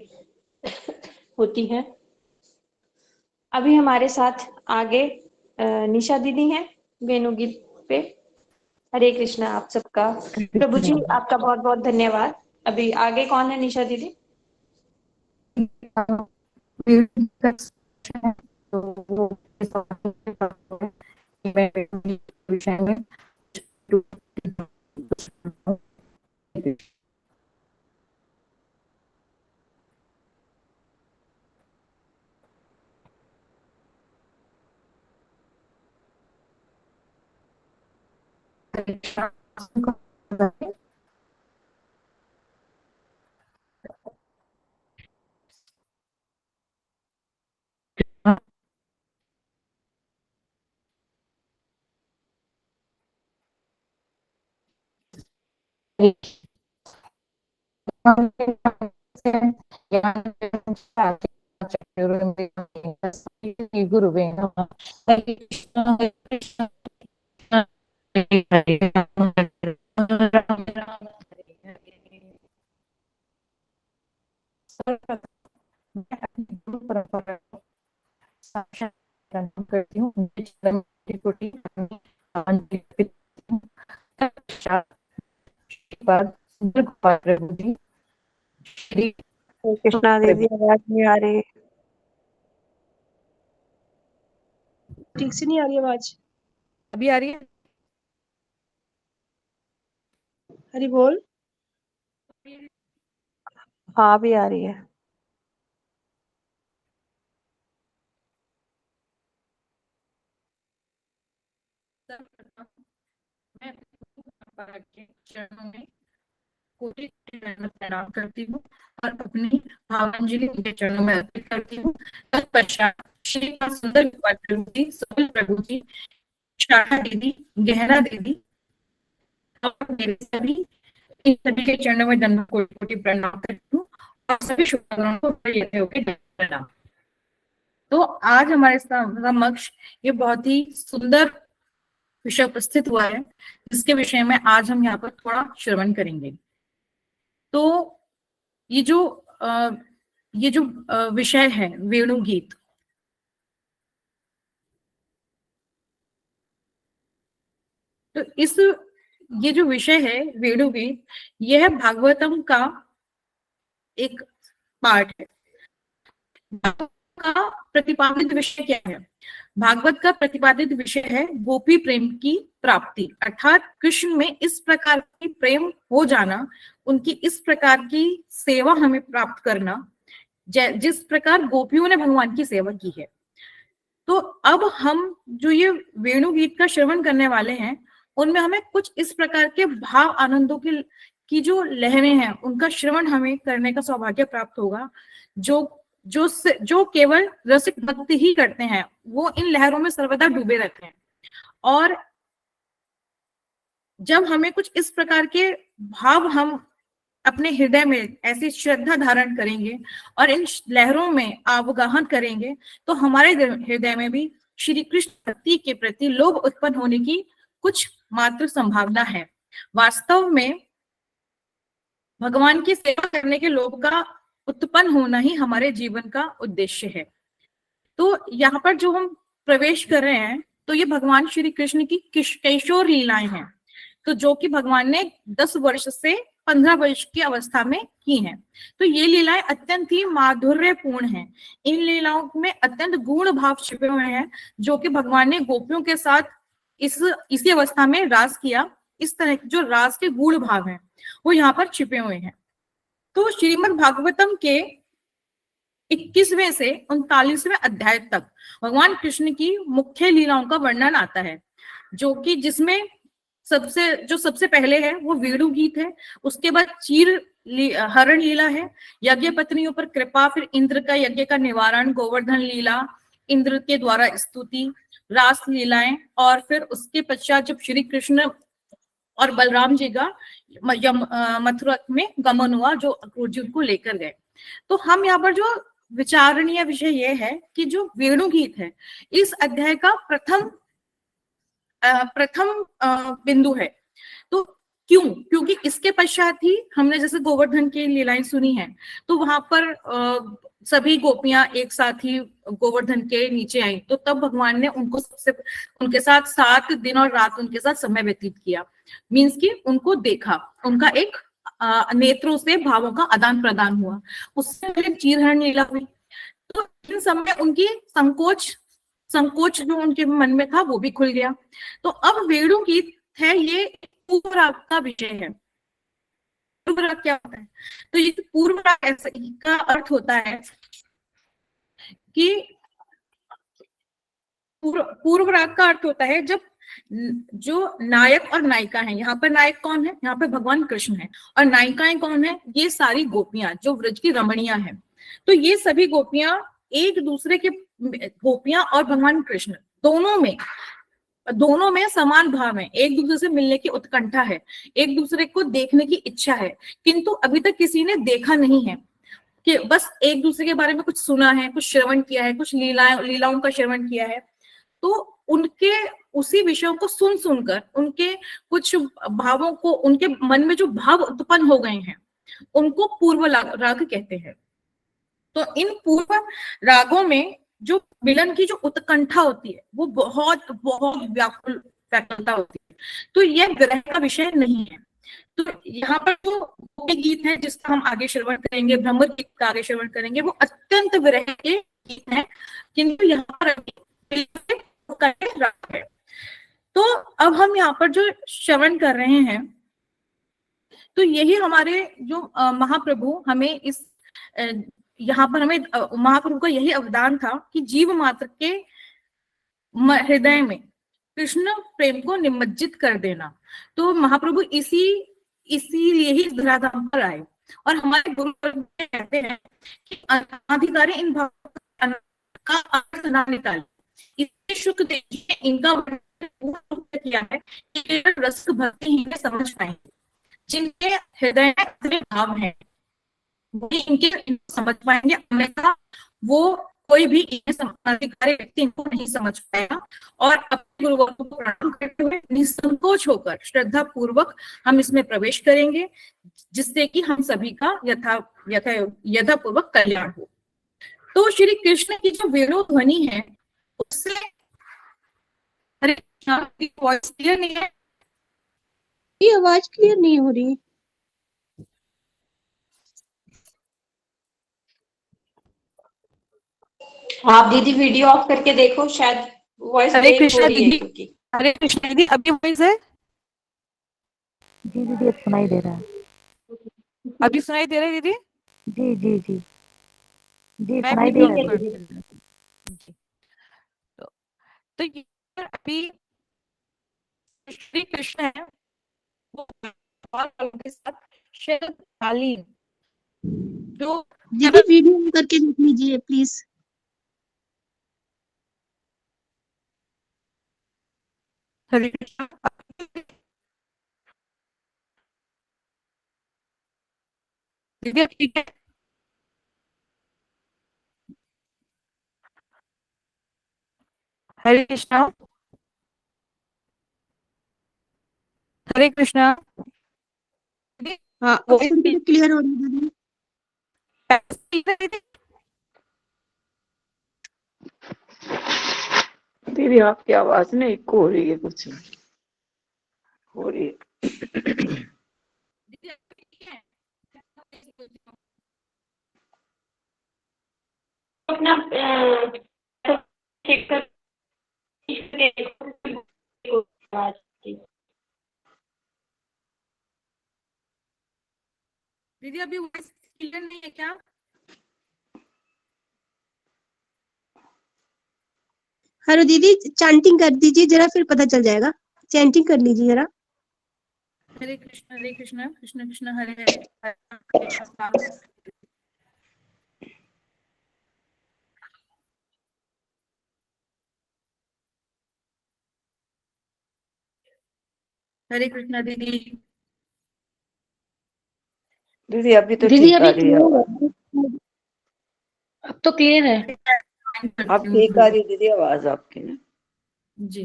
S6: होती हैं। अभी हमारे साथ आगे निशा दीदी हैं वेणुगीत पे। हरे कृष्णा आप सबका। प्रभु जी आपका बहुत बहुत धन्यवाद। अभी आगे कौन है निशा दीदी?
S2: तो वो मैं विषय में गुरुवे नमः। हरे कृष्ण हरे कृष्ण हरे हरे राम राम राम हरे हरे। मैं अपनी गुरु परंपरा को साक्षात प्रणाम करती हूँ, उनके चरण की कोटि अंजलि देती हूँ। तत्पश्चात श्रीपाद सुंदर गोपाल प्रभु जी, श्री
S8: कृष्णा दीदी आवाज नहीं आ रही।
S4: ठीक से नहीं आ रही आवाज।
S2: अभी आ रही है?
S4: हरि बोल।
S8: हाँ भी आ रही है।
S2: मैं के चरणों में कोटि प्रणाम करती हूँ और अपनी भावांजलि उनके चरणों में अर्पित करती हूँ। तत्पश्चात श्री सुंदर गोपाल प्रभु जी, सोल प्रभु जी, शाखा दीदी, गहना दीदी और मेरे सभी के चरणों में दंड कोटि प्रणाम करती हूँ और सभी शुभकामनाओं को लेते हुए प्रणाम। तो आज हमारे समक्ष ये बहुत ही सुंदर विषय उपस्थित हुआ है, जिसके विषय में आज हम यहाँ पर थोड़ा श्रवण करेंगे। तो ये जो विषय है वेणु गीत, तो ये जो विषय है वेणु गीत, यह भागवतम का एक पार्ट है। भागवत का प्रतिपादित विषय क्या है? भागवत का प्रतिपादित विषय है गोपी प्रेम की प्राप्ति, अर्थात कृष्ण में इस प्रकार की प्रेम हो जाना, उनकी इस प्रकार की सेवा हमें प्राप्त करना, जिस प्रकार गोपियों ने भगवान की सेवा की है। तो अब हम जो ये वेणु गीत का श्रवण करने वाले हैं, उनमें हमें कुछ इस प्रकार के भाव आनंदों की जो लहरें हैं, उनका श्रवण हमें करने का सौभाग्य प्राप्त होगा। जो केवल रसिक भक्ति ही करते हैं, वो इन लहरों में सर्वदा डूबे रहते हैं। और जब हमें कुछ इस प्रकार के भाव हम अपने हृदय में ऐसी श्रद्धा धारण करेंगे और इन लहरों में अवगाहन करेंगे, तो हमारे हृदय में भी श्री कृष्ण भक्ति के प्रति लोभ उत्पन्न होने की कुछ मात्र संभावना है। वास्तव में भगवान की सेवा करने के लोभ का उत्पन्न होना ही हमारे जीवन का उद्देश्य है। तो यहाँ पर जो हम प्रवेश कर रहे हैं, तो ये भगवान श्री कृष्ण की किशोर लीलाएं हैं, तो जो कि भगवान ने 10 वर्ष से 15 वर्ष की अवस्था में की हैं। तो ये लीलाएं अत्यंत ही माधुर्यपूर्ण हैं। इन लीलाओं में अत्यंत गूढ़ भाव छिपे हुए हैं, जो कि भगवान ने गोपियों के साथ इसी अवस्था में रास किया। इस तरह जो रास के गूढ़ भाव हैं, वो यहाँ पर छिपे हुए हैं। तो श्रीमद् भागवतम के 21वें से 39वें अध्याय तक भगवान कृष्ण की मुख्य लीलाओं का वर्णन आता है, जो कि जिसमें सबसे पहले है वो वेणु गीत है। उसके बाद हरण लीला है, यज्ञ पत्नियों पर कृपा, फिर इंद्र का यज्ञ का निवारण, गोवर्धन लीला, इंद्र के द्वारा स्तुति, रास लीलाएं, और फिर उसके पश्चात जब श्री कृष्ण और बलराम जी का मथुरा में गमन हुआ, जो अर्जुन को लेकर गए। तो हम यहाँ पर जो विचारणीय विषय ये है कि जो वेणु गीत है, इस अध्याय का प्रथम बिंदु है। तो क्योंकि इसके पश्चात ही हमने जैसे गोवर्धन की लीलाएं सुनी हैं, तो वहां पर सभी गोपियां एक साथ ही गोवर्धन के नीचे आई, तो तब भगवान ने उनके साथ 7 दिन और रात उनके साथ समय व्यतीत किया। मीन्स कि उनको देखा, उनका एक नेत्रों से भावों का आदान प्रदान हुआ। उससे पहले चीरहरण लीला हुई, तो इन समय उनकी संकोच जो उनके मन में था वो भी खुल गया। तो अब वेणु गीत है, ये पूर्व राग का विषय है। पूर्व राग क्या होता है? तो ये पूर्व राग ऐसा का अर्थ होता है कि पूर्व राग का अर्थ होता है जब जो नायक और नायिका हैं, यहाँ पर नायक कौन है? यहाँ पर भगवान कृष्ण है, और नायिकाएं कौन है? ये सारी गोपियां जो व्रज की रमणियां हैं। तो ये सभी गोपियां एक दूसरे के, गोपियां और भगवान कृष्ण दोनों में दोनों में समान भाव है, एक दूसरे से मिलने की उत्कंठा है, एक दूसरे को देखने की इच्छा है, किंतु अभी तक किसी ने देखा नहीं है, कि बस एक दूसरे के बारे में कुछ सुना है, कुछ श्रवण किया है, कुछ लीलाओं का श्रवण किया है। तो उनके उसी विषयों को सुन सुनकर उनके कुछ भावों को, उनके मन में जो भाव उत्पन्न हो गए हैं, उनको पूर्व राग कहते हैं। तो इन पूर्व रागों में जो मिलन की जो उत्कंठा होती है वो बहुत बहुत व्याकुलता होती है। तो यह विरह का विषय नहीं है। तो यहाँ पर जो गीत है जिसका हम आगे श्रवण करेंगे, भ्रमर गीत का आगे श्रवण करेंगे, वो अत्यंत विरह के गीत हैं, किंतु यहाँ पर राग है। तो अब हम यहाँ पर जो श्रवण कर रहे हैं, तो यही हमारे जो महाप्रभु हमें इस यहाँ पर हमें महाप्रभु का यही अवदान था कि जीव मात्र के हृदय में कृष्ण प्रेम को निमज्जित कर देना। तो महाप्रभु इसीलिए ही इस धराधाम पर आए। और हमारे गुरु कहते हैं कि अनाधिकारी इन भावों का अर्थ ना निकाले। इसलिए शुकदेव जी ने इनका वर्णन किया है कि रस भक्ति ही में समझ पाएंगे, जिनके हृदय में भाव है इनके समझ पाएंगे, अन्यथा वो कोई भी अधिकारी व्यक्ति इनको नहीं समझ पाएगा। और अपने गुरुओं को प्रणाम करते हुए निसंकोच होकर श्रद्धा पूर्वक हम इसमें प्रवेश करेंगे, जिससे कि हम सभी का यथापूर्वक कल्याण हो। तो श्री कृष्ण की जो वेणु ध्वनि है उससे, हरे कृष्ण की वॉइस क्लियर नहीं है,
S4: ये आवाज क्लियर नहीं हो रही।
S6: आप दीदी वीडियो ऑफ करके देखो, शायद वॉइस
S1: हरे
S6: ब्रेक हो
S1: कृष्णा
S6: रही है।
S1: दीदी,
S6: क्योंकि
S1: हरे कृष्णा दीदी, अभी वॉइस है?
S9: जी दीदी अब सुनाई दे रहा है।
S1: अभी सुनाई दे रहा है दीदी?
S9: जी जी जी जी
S1: मैं
S9: सुनाई दे
S1: वीडियो
S9: रहा है
S1: ऑफ
S9: दीदी।
S1: कर जी। तो ये अभी श्री कृष्ण है वो और उनके साथ शरदकालीन जो
S4: दीदी वीडियो ऑन करके देख लीजिए प्लीज।
S1: हरे कृष्ण दीदी अब ठीक है? हरे कृष्णा, हरे कृष्णा दीदी,
S4: हाँ अब सुन के क्लियर हो रही है दीदी।
S1: दीदी
S10: दीदी आपकी आवाज नहीं इको हो रही है, कुछ हो रही है।
S1: दीदी अब ठीक है?
S6: अपना चेक कर
S1: दीदी अभी वॉइस क्लियर नहीं है क्या?
S4: हेलो दीदी चैंटिंग कर दीजिए जरा, फिर पता चल जाएगा। चैंटिंग कर लीजिए जरा।
S1: हरे कृष्ण कृष्ण कृष्ण हरे हरे, हरे राम, हरे राम। हरे कृष्णा दीदी।
S10: दीदी अभी तो
S4: दीदी
S10: ठीक आ
S4: अभी
S10: रही है आवाज।
S4: अब तो क्लियर है।
S10: अब ठीक आ रही है दीदी आवाज आपकी ना।
S1: जी,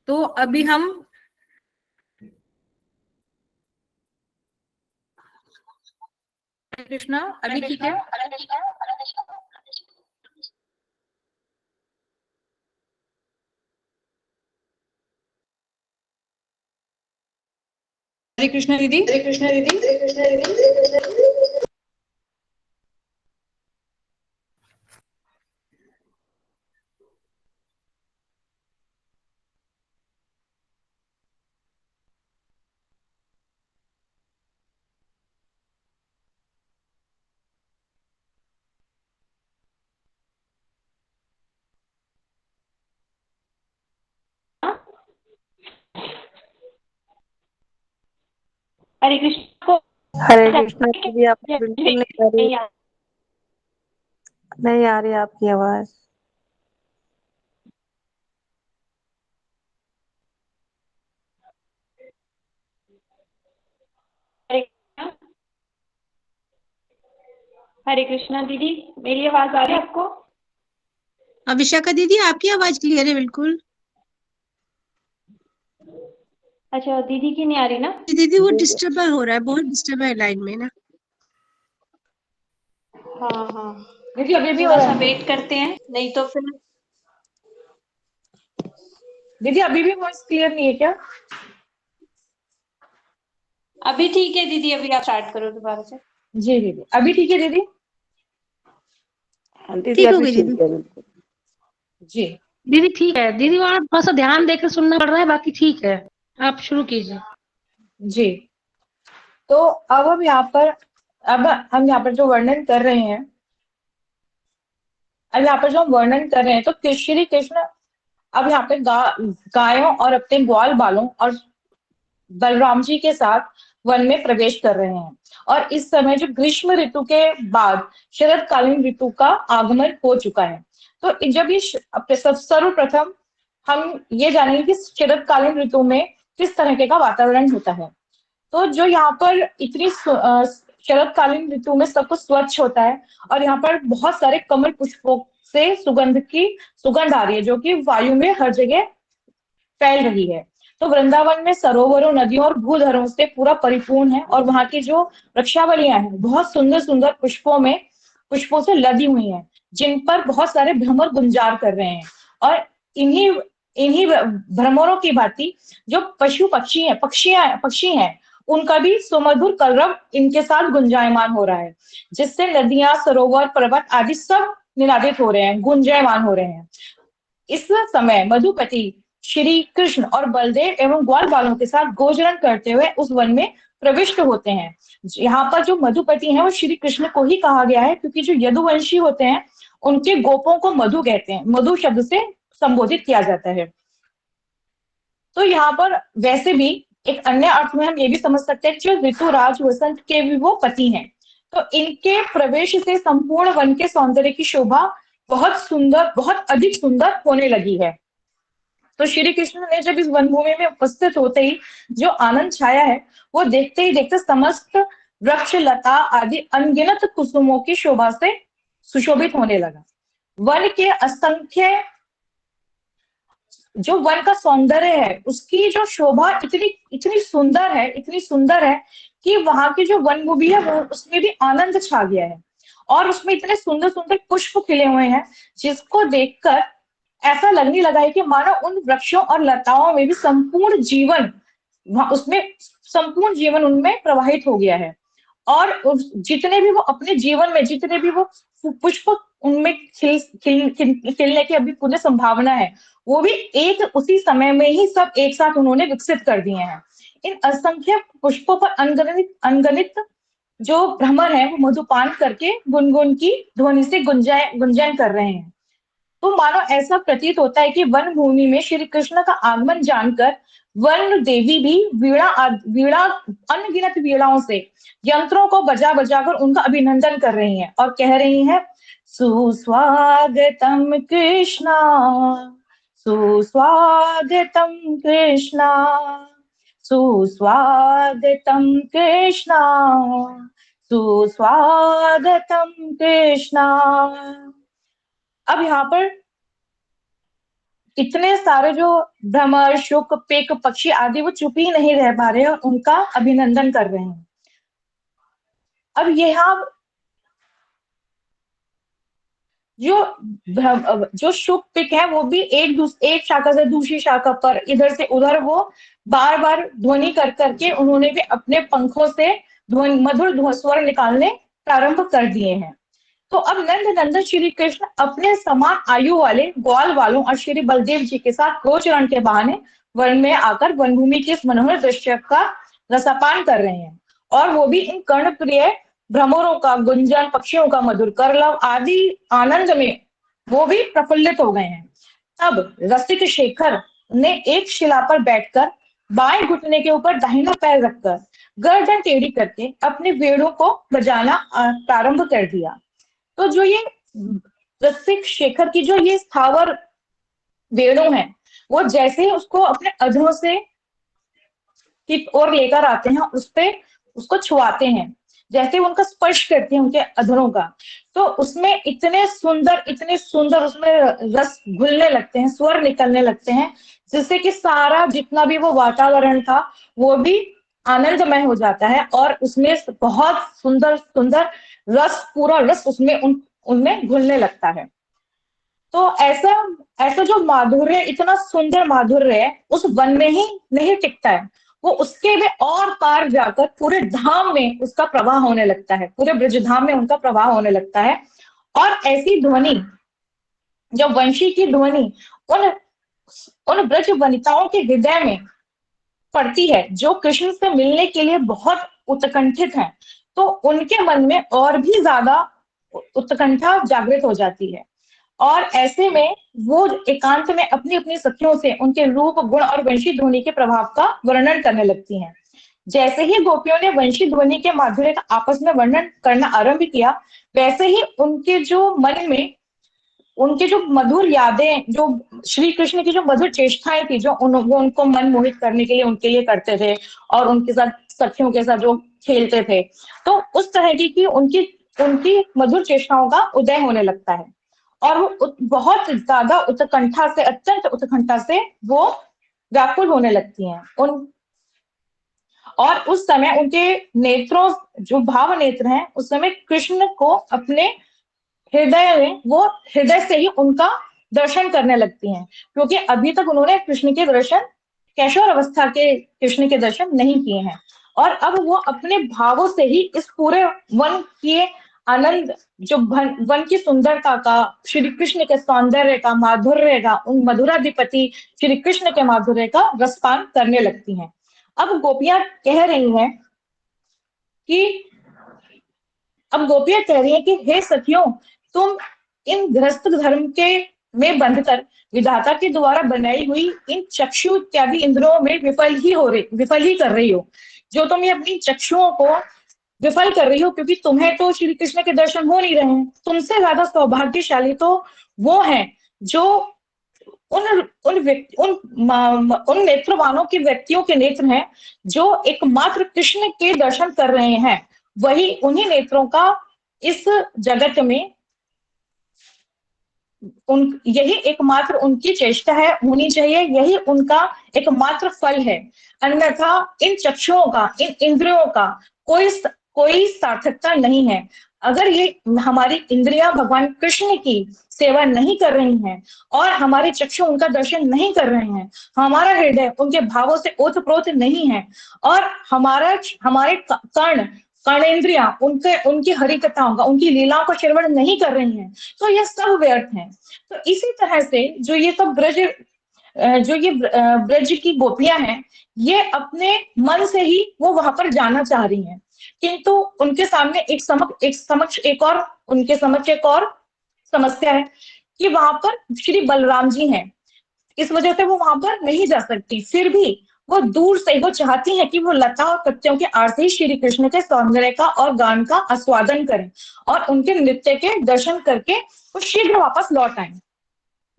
S1: तो अभी हम कृष्णा अभी ठीक है? हरे कृष्णा दीदी, हरे कृष्णा दीदी, हरे कृष्णा दीदी।
S6: हरे कृष्ण को
S8: हरे कृष्णा दीदी आप बिल्कुल नहीं आ रही, नहीं आ रही आपकी आवाज।
S6: हरे कृष्णा दीदी, मेरी आवाज आ रही है आपको?
S4: विशाखा दीदी आपकी आवाज क्लियर है बिल्कुल।
S6: अच्छा, दीदी की नहीं आ रही ना?
S4: दीदी वो डिस्टर्ब हो रहा है, बहुत डिस्टर्ब है लाइन में ना।
S6: हाँ हाँ,
S2: दीदी अभी भी हो
S6: थोड़ा
S2: रहा
S6: सा
S2: है?
S6: वेट करते हैं, नहीं तो फिर
S2: दीदी अभी भी वॉइस क्लियर नहीं है क्या?
S6: अभी ठीक है दीदी, अभी आप स्टार्ट करो दोबारा से।
S2: जी दीदी, अभी ठीक है दीदी?
S10: हाँ दीदी
S4: ठीक हो
S10: अभी
S4: गई
S10: ठीक
S4: दीदी।
S10: है बिल्कुल।
S2: जी
S11: दीदी ठीक है दीदी, वहाँ थोड़ा सा ध्यान देकर सुनना पड़ रहा है, बाकी ठीक है, आप शुरू कीजिए।
S2: जी। तो अब हम यहाँ पर, अब हम यहाँ पर जो वर्णन कर रहे हैं, अब यहाँ पर जो हम वर्णन कर रहे हैं, तो श्री कृष्ण अब यहाँ पे गायों और अपने ग्वाल बालों और बलराम जी के साथ वन में प्रवेश कर रहे हैं। और इस समय जो ग्रीष्म ऋतु के बाद शरदकालीन ऋतु का आगमन हो चुका है। तो जब ये सर्वप्रथम हम ये जानेंगे कि शरदकालीन ऋतु में किस तरह का वातावरण होता है। तो जो यहाँ पर इतनी शरदकालीन ऋतु में सब कुछ स्वच्छ होता है और यहाँ पर बहुत सारे कमल पुष्पों से सुगंध आ रही है, जो कि वायु में हर जगह फैल रही है। तो वृंदावन में सरोवरों, नदियों और भूधरों से पूरा परिपूर्ण है और वहां की जो वृक्षावलियां हैं बहुत सुंदर सुंदर पुष्पों से लदी हुई हैं, जिन पर बहुत सारे भ्रमर गुंजार कर रहे हैं। और इन्हीं इन्हीं भ्रमरों की भांति जो पक्षी हैं, उनका भी सुमधुर कलरव इनके साथ गुंजायमान हो रहा है, जिससे नदियां, सरोवर, पर्वत आदि सब निनादित हो रहे हैं, गुंजायमान हो रहे हैं। इस समय मधुपति श्री कृष्ण और बलदेव एवं ग्वाल बालों के साथ गोचरण करते हुए उस वन में प्रविष्ट होते हैं। यहाँ पर जो मधुपति हैं वो श्री कृष्ण को ही कहा गया है, क्योंकि जो यदुवंशी होते हैं उनके गोपों को मधु कहते हैं, मधु शब्द से संबोधित किया जाता है। तो यहाँ पर वैसे भी एक अन्य अर्थ में हम ये भी समझ सकते हैं, जो ऋतुराज वसंत के भी वो पति हैं। तो इनके प्रवेश से संपूर्ण वन के सौंदर्य की शोभा बहुत अधिक सुंदर होने लगी है। तो श्री कृष्ण ने जब इस वन भूमि में उपस्थित होते ही जो आनंद छाया है, वो देखते ही देखते समस्त वृक्ष, लता आदि अनगिनत कुसुमों की शोभा से सुशोभित होने लगा। वन के असंख्य जो वन का सौंदर्य है, उसकी जो शोभा इतनी सुंदर है कि वहां की जो वन भूमि है वो उसमें भी आनंद छा गया है। और उसमें इतने सुंदर सुंदर पुष्प खिले हुए हैं, जिसको देखकर ऐसा लगने लगा है कि मानो उन वृक्षों और लताओं में भी संपूर्ण जीवन उनमें प्रवाहित हो गया है। और जितने भी वो अपने जीवन में जितने भी वो पुष्प उनमें खिलने की अभी पूर्ण संभावना है, वो भी एक उसी समय में ही सब एक साथ उन्होंने विकसित कर दिए हैं। इन असंख्य पुष्पों पर अनगणित जो भ्रमर है वो मधुपान करके गुनगुन की ध्वनि से गुंजन कर रहे हैं। तो मानो ऐसा प्रतीत होता है कि वन भूमि में श्री कृष्ण का आगमन जानकर वन देवी भी वीणा अनगिनत वीणाओं से यंत्रों को बजा बजाकर उनका अभिनंदन कर रही हैं और कह रही हैं, सुस्वागतम कृष्णा, सुस्वागतम कृष्णा, सुस्वागतम कृष्णा, सुस्वागतम कृष्णा। अब यहाँ पर इतने सारे जो भ्रमर, शुक, पिक, पक्षी आदि वो चुप ही नहीं रह पा रहे और उनका अभिनंदन कर रहे हैं। अब यहाँ जो शुक, पिक है वो भी एक शाखा से दूसरी शाखा पर इधर से उधर वो बार बार ध्वनि कर करके उन्होंने भी अपने पंखों से मधुर स्वर निकालने प्रारंभ कर दिए हैं। तो अब नंदन श्री कृष्ण अपने समान आयु वाले ग्वाल वालों और श्री बलदेव जी के साथ गोचरण के बहाने वन में आकर वन भूमि के इस मनोहर दृश्य का रसापान कर रहे हैं। और वो भी इन कर्णप्रिय भ्रमरों का गुंजन, पक्षियों का मधुर करलव आदि आनंद में वो भी प्रफुल्लित हो गए हैं। तब रसिक शेखर ने एक शिला पर बैठकर बाएं घुटने के ऊपर दाहिना पैर रखकर गर्दन टेढ़ी करके अपने वेणु को बजाना प्रारंभ कर दिया। तो जो ये रसिक शेखर की जो ये स्थावर वेणु है, वो जैसे ही उसको अपने अधरों से
S12: की ओर लेकर आते हैं, उस पे उसको छुआते हैं, जैसे उनका स्पर्श करते हैं उनके अधरों का, तो उसमें इतने सुंदर उसमें रस घुलने लगते हैं, स्वर निकलने लगते हैं, जिससे कि सारा जितना भी वो वातावरण था वो भी आनंदमय हो जाता है और उसमें बहुत सुंदर रस, पूरा रस उसमें उनमें घुलने लगता है। तो ऐसा जो माधुर्य, इतना सुंदर माधुर्य है, उस वन में ही नहीं टिकता है, वो उसके भी और पार जाकर पूरे धाम में उसका प्रवाह होने लगता है, पूरे ब्रजधाम में उनका प्रवाह होने लगता है। और ऐसी ध्वनि, जो वंशी की ध्वनि उन ब्रज वनिताओं के हृदय में पड़ती है, जो कृष्ण से मिलने के लिए बहुत उत्कंठित हैं, तो उनके मन में और भी ज्यादा उत्कंठा जागृत हो जाती है। और ऐसे में वो एकांत में अपनी अपनी सखियों से उनके रूप, गुण और वंशी ध्वनि के प्रभाव का वर्णन करने लगती हैं। जैसे ही गोपियों ने वंशी ध्वनि के माधुर्य का आपस में वर्णन करना आरंभ किया, वैसे ही उनके जो मन में उनके जो मधुर यादें, जो श्री कृष्ण की जो मधुर चेष्टाएं थी, जो वो उनको मन मोहित करने के लिए उनके लिए करते थे और उनके साथ सखियों के साथ जो खेलते थे, तो उस तरह की उनकी मधुर चेष्टाओं का उदय होने लगता है और वो बहुत ज्यादा उत्कंठा से, अत्यंत उत्कंठा से वो व्याकुल होने लगती हैं। और उस समय उनके नेत्रों, जो भाव नेत्र हैं, उस समय कृष्ण को अपने हृदय में, वो हृदय से ही उनका दर्शन करने लगती हैं, क्योंकि अभी तक उन्होंने कृष्ण के दर्शन, कैशोर अवस्था के कृष्ण के दर्शन नहीं किए हैं। और अब वो अपने भावों से ही इस पूरे वन के आनंद, जो वन की सुंदरता का, श्री कृष्ण के सौंदर्य का, माधुर्य का, उन मधुराधिपति श्री कृष्ण के माधुर्य का रसपान करने लगती हैं। अब गोपियां कह रही हैं कि हे सखियों, तुम इन गृहस्थ धर्म के में बंधकर विधाता के द्वारा बनाई हुई इन चक्षु इत्यादि इंद्रियों में विफल ही कर रही हो। जो तुम ये अपनी चक्षुओं को विफल कर रही हो, क्योंकि तुम्हें तो श्री कृष्ण के दर्शन हो नहीं रहे हैं। तुमसे ज्यादा सौभाग्यशाली तो वो हैं जो उन नेत्रवानों के व्यक्तियों के नेत्र हैं, जो एकमात्र कृष्ण के दर्शन कर रहे हैं। वही उन्हीं नेत्रों का इस जगत में यही एकमात्र उनकी चेष्टा है, होनी चाहिए, यही उनका एकमात्र फल है। अन्यथा इन चक्षुओं का, इन इंद्रियों का कोई सार्थकता नहीं है। अगर ये हमारी इंद्रियां भगवान कृष्ण की सेवा नहीं कर रही हैं और हमारे चक्षु उनका दर्शन नहीं कर रहे हैं, हमारा हृदय उनके भावों से ओतप्रोत नहीं है और हमारे कर्णेंद्रियां उनकी हरि कथाओं का, उनकी लीलाओं का श्रवण नहीं कर रही हैं, तो ये सब व्यर्थ है। तो इसी तरह से जो ये ब्रज की गोपियां हैं, ये अपने मन से ही वो वहां पर जाना चाह रही हैं, किंतु उनके सामने उनके समक्ष एक और समस्या है कि वहां पर श्री बलराम जी हैं। इस वजह से वो वहां पर नहीं जा सकती। फिर भी वो दूर से वो चाहती हैं कि वो लता और पत्तियों के आड़ से ही श्री कृष्ण के सौंदर्य का और गान का आस्वादन करें और उनके नृत्य के दर्शन करके वो शीघ्र वापस लौट आए।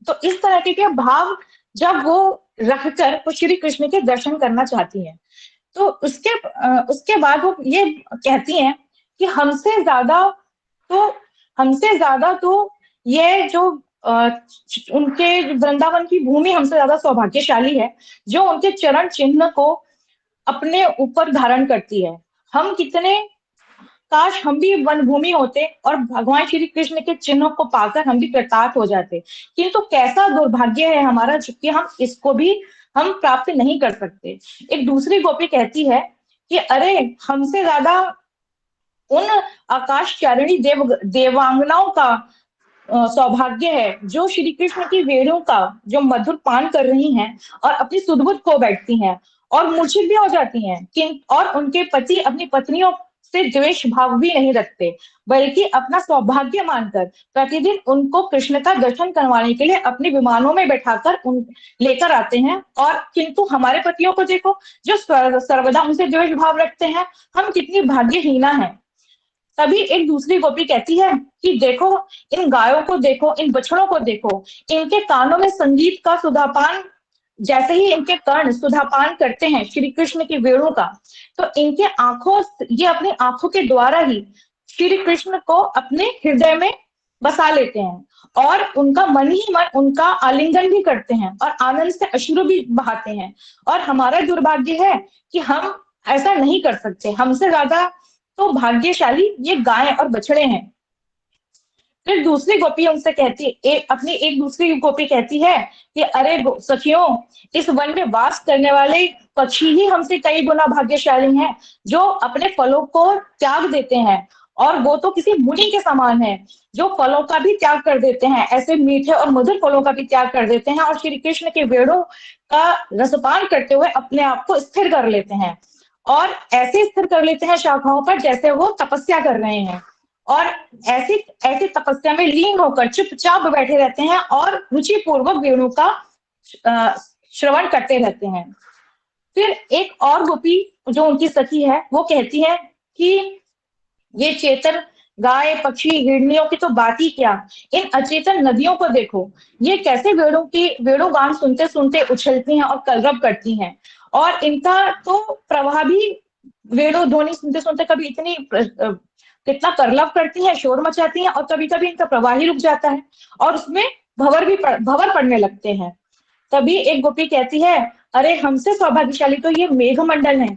S12: तो इस तरह के भाव जब वो रखकर वो श्री कृष्ण के दर्शन करना चाहती हैं, तो उसके बाद वो ये कहती हैं कि हमसे ज्यादा तो ये जो उनके वृंदावन की भूमि हमसे ज्यादा सौभाग्यशाली है, जो उनके चरण चिन्ह को अपने ऊपर धारण करती है। काश हम भी वन भूमि होते और भगवान श्री कृष्ण के चिन्हों को पाकर हम भी कृतार्थ हो जाते, किंतु कैसा दुर्भाग्य है हमारा कि हम इसको भी हम प्राप्त नहीं कर सकते। एक दूसरी गोपी कहती है कि अरे, हमसे ज्यादा उन आकाशचारिणी देवांगनाओं का सौभाग्य है, जो श्री कृष्ण की वेणुओं का जो मधुर पान कर रही हैं और अपनी सुध-बुध खो बैठती हैं और मूर्छित भी हो जाती हैं, और उनके पति अपनी पत्नियों से द्वेष भाव भी नहीं रखते, बल्कि अपना सौभाग्य मानकर प्रतिदिन उनको कृष्ण का दर्शन करवाने के लिए अपने विमानों में बैठाकर लेकर आते हैं। और किंतु हमारे पतियों को देखो, जो सर्वदा उनसे द्वेष भाव रखते हैं, हम कितनी भाग्यहीना हैं। तभी एक दूसरी गोपी कहती है कि देखो, इन गायों को देखो, इन बछड़ों को देखो, इनके कानों में संगीत का सुधापान जैसे ही इनके कर्ण सुधापान करते हैं श्री कृष्ण की वेणु का, तो इनके आंखों, ये अपनी आंखों के द्वारा ही श्री कृष्ण को अपने हृदय में बसा लेते हैं और उनका मन ही मन उनका आलिंगन भी करते हैं और आनंद से अश्रु भी बहाते हैं। और हमारा दुर्भाग्य है कि हम ऐसा नहीं कर सकते। हमसे ज्यादा तो भाग्यशाली ये गाय और बछड़े हैं। फिर दूसरी गोपी उनसे कहती अपनी एक दूसरी गोपी कहती है कि अरे सखियों, इस वन में वास करने वाले पक्षी ही हमसे कई गुना भाग्यशाली हैं, जो अपने फलों को त्याग देते हैं। और वो तो किसी मुनि के समान है, जो फलों का भी त्याग कर देते हैं, ऐसे मीठे और मधुर फलों का भी त्याग कर देते हैं और श्री कृष्ण के वेणु का रसपान करते हुए अपने आप को स्थिर कर लेते हैं और ऐसे स्थिर कर लेते हैं शाखाओं पर जैसे वो तपस्या कर रहे हैं और ऐसी ऐसी तपस्या में लीन होकर चुपचाप बैठे रहते हैं और रुचि पूर्वक वेणु का श्रवण करते रहते हैं। फिर एक और गोपी जो उनकी सखी है वो कहती है कि ये चेतन गाय, पक्षी, हिरनियों की तो बात ही क्या, इन अचेतन नदियों को देखो, ये कैसे वेणु गान सुनते सुनते उछलती हैं और कलरव करती हैं। और इनका तो प्रवाह भी वेणु ध्वनि सुनते सुनते कभी इतनी कितना करलव करती है, शोर मचाती हैं और कभी कभी इनका प्रवाह ही रुक जाता है और उसमें भंवर पड़ने लगते हैं। तभी एक गोपी कहती है, अरे हमसे सौभाग्यशाली तो ये मेघमंडल है।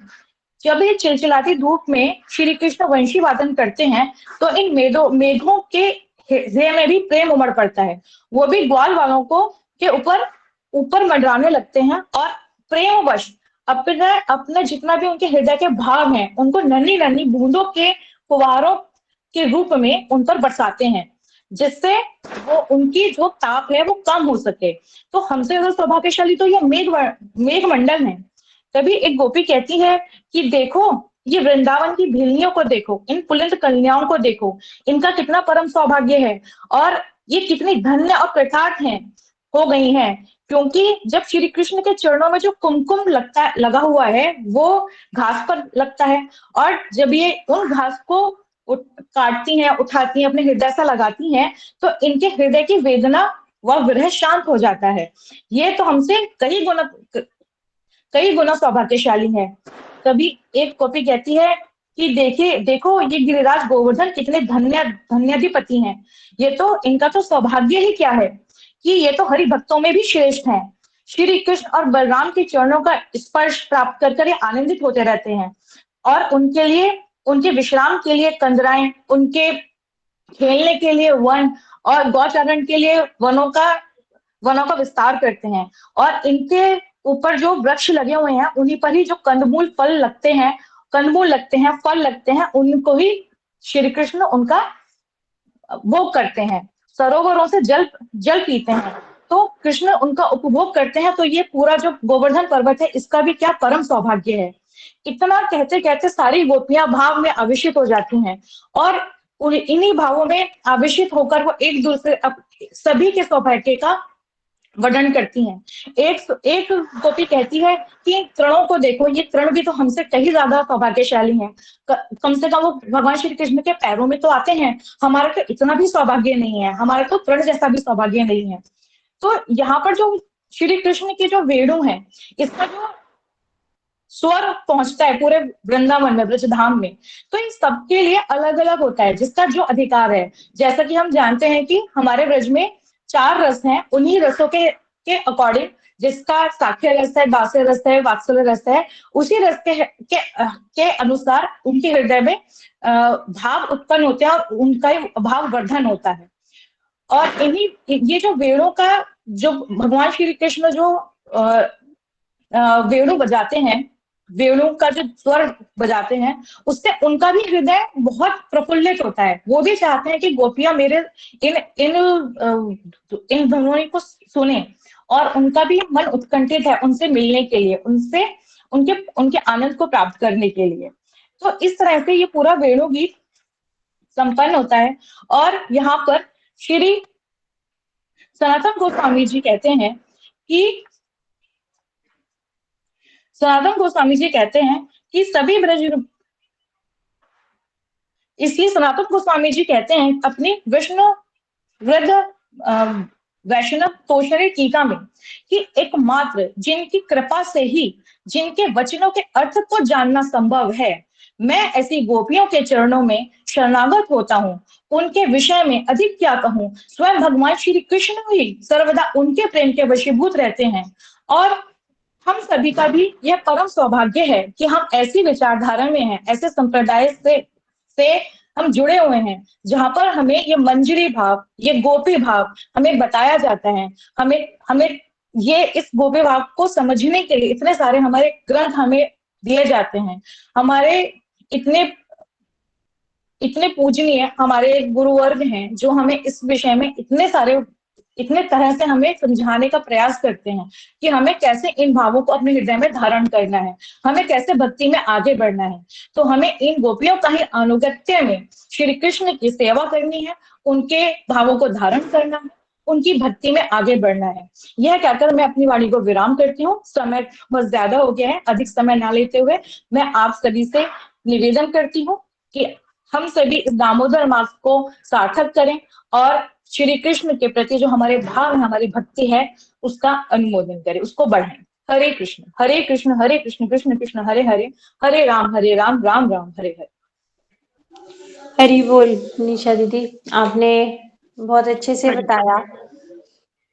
S12: जब ये चिलचिलाती धूप में श्री कृष्ण वंशी वादन करते हैं तो इन मेघों के हृदय में भी प्रेम उमड़ पड़ता है। वो भी ग्वाल वालों को के ऊपर मंडराने लगते हैं और प्रेमवश अपने जितना भी उनके हृदय के भाव हैं उनको नन्ही नन्ही बूंदों के फुवारों के रूप में उन पर बरसाते हैं, जिससे वो उनकी जो ताप है वो कम हो सके। तो हमसे ज्यादा सौभाग्यशाली तो ये मेघमंडल है। तभी एक गोपी कहती है कि देखो, ये वृंदावन की भेलियों को देखो, इन पुलिंद कन्याओं को देखो, इनका कितना परम सौभाग्य है और ये कितनी धन्य और कृतार्थ हो गई हैं, क्योंकि जब श्री कृष्ण के चरणों में जो कुमकुम लगा हुआ है वो घास पर लगता है और जब ये उन घास को काटती हैं, उठाती हैं, अपने हृदय से लगाती हैं तो इनके हृदय की वेदना व विरह शांत हो जाता है। ये तो हमसे कई गुना सौभाग्यशाली है। तभी एक गोपी कहती है कि देखो ये गिरिराज गोवर्धन कितने धन्याधिपति हैं। ये तो इनका तो सौभाग्य ही क्या है कि ये तो हरि भक्तों में भी श्रेष्ठ हैं। श्री कृष्ण और बलराम के चरणों का स्पर्श प्राप्त कर ये आनंदित होते रहते हैं और उनके लिए, उनके विश्राम के लिए कंदराएं, उनके खेलने के लिए वन और गौचारण के लिए वनों का विस्तार करते हैं और इनके ऊपर जो वृक्ष लगे हुए हैं उन्हीं पर ही जो कंदमूल लगते हैं, फल लगते हैं, उनको ही श्री कृष्ण उनका भोग करते हैं। सरोवरों से जल पीते हैं तो कृष्ण उनका उपभोग करते हैं। तो ये पूरा जो गोवर्धन पर्वत है इसका भी क्या परम सौभाग्य है। इतना कहते कहते सारी गोपियां भाव में आवेशित हो जाती हैं और इन्हीं भावों में आवेशित होकर वो एक दूसरे सभी के सौभाग्य का वर्णन करती हैं। एक गोपी कहती है कि तृणों को देखो, ये तृण भी तो हमसे कहीं ज्यादा सौभाग्यशाली हैं। कम से कम वो भगवान श्री कृष्ण के पैरों में तो आते हैं, हमारा तो इतना भी सौभाग्य नहीं है, हमारा तो तृण जैसा भी सौभाग्य नहीं है। तो यहाँ पर जो श्री कृष्ण की जो वेणु है इसका जो स्वर पहुंचता है पूरे वृंदावन में, ब्रजधाम में, तो इन सबके लिए अलग अलग होता है जिसका जो अधिकार है। जैसा कि हम जानते हैं कि हमारे ब्रज में 4 रस हैं, उन्हीं रसों के अकॉर्डिंग, जिसका साख्य रस है, दास्य रस है, वात्सल्य रस है, उसी रस के अनुसार उनके हृदय में भाव उत्पन्न होते हैं और उनका भाव वर्धन होता है। और ये जो वेणु का जो भगवान श्री कृष्ण जो वेणु बजाते हैं, वेणु का जो स्वर बजाते हैं, उससे उनका भी हृदय बहुत प्रफुल्लित होता है। वो भी चाहते हैं कि गोपियां मेरे इन ध्वनि को सुने और उनका भी मन उत्कंठित है उनसे मिलने के लिए, उनसे उनके आनंद को प्राप्त करने के लिए। तो इस तरह से ये पूरा वेणु गीत संपन्न होता है। और यहाँ पर श्री सनातन गोस्वामी जी कहते हैं कि सभी ब्रज, इसलिए सनातन गोस्वामी जी कहते हैं अपनी विष्णु वृद्ध वैष्णव तोषणी टीका में कि एकमात्र जिनकी कृपा से ही जिनके वचनों के अर्थ को जानना संभव है, मैं ऐसी गोपियों के चरणों में शरणागत होता हूँ। उनके विषय में अधिक क्या कहूँ, स्वयं भगवान श्री कृष्ण ही सर्वदा उनके प्रेम के वशीभूत रहते हैं। और हम सभी का भी यह परम सौभाग्य है कि हम ऐसी विचारधारा में हैं, ऐसे संप्रदाय से हम जुड़े हुए हैं जहां पर हमें ये मंजरी भाव, ये गोपी भाव हमें बताया जाता है। हमें ये इस गोपी भाव को समझने के लिए इतने सारे हमारे ग्रंथ हमें दिए जाते हैं। हमारे इतने पूजनीय हमारे गुरुवर्ग हैं जो हमें इस विषय में इतने तरह से हमें समझाने का प्रयास करते हैं कि हमें कैसे इन भावों को अपने हृदय में धारण करना है, हमें कैसे भक्ति में आगे बढ़ना है। तो हमें इन गोपियों का ही अनुगत्य में श्री कृष्ण की सेवा करनी है, उनके भावों को धारण करना है, उनकी भक्ति में आगे बढ़ना है। यह कहकर मैं अपनी वाणी को विराम करती हूँ। समय बहुत ज्यादा हो गया है, अधिक समय ना लेते हुए मैं आप सभी से निवेदन करती हूँ कि हम सभी इस दामोदर मास को सार्थक करें और श्री कृष्ण के प्रति जो हमारे भाव है, हमारी भक्ति है, उसका अनुमोदन करें, उसको बढ़ाएं। हरे कृष्ण हरे कृष्ण कृष्ण कृष्ण हरे हरे, हरे राम राम राम हरे हरे।
S6: हरि बोल। निशा दीदी, आपने बहुत अच्छे से बताया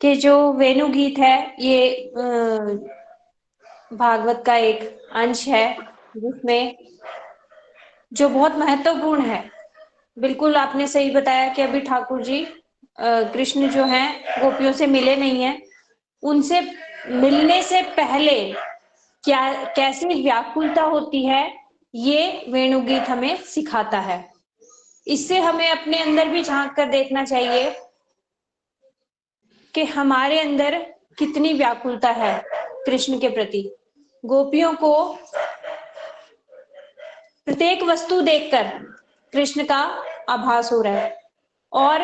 S6: कि जो वेणु गीत है ये भागवत का एक अंश है जिसमें जो बहुत महत्वपूर्ण है। बिल्कुल आपने सही बताया कि अभी ठाकुर जी कृष्ण जो हैं गोपियों से मिले नहीं हैं, उनसे मिलने से पहले कैसी व्याकुलता होती है ये वेणुगीत हमें सिखाता है। इससे हमें अपने अंदर भी झांक कर देखना चाहिए कि हमारे अंदर कितनी व्याकुलता है कृष्ण के प्रति। गोपियों को प्रत्येक वस्तु देखकर कृष्ण का आभास हो रहा है। और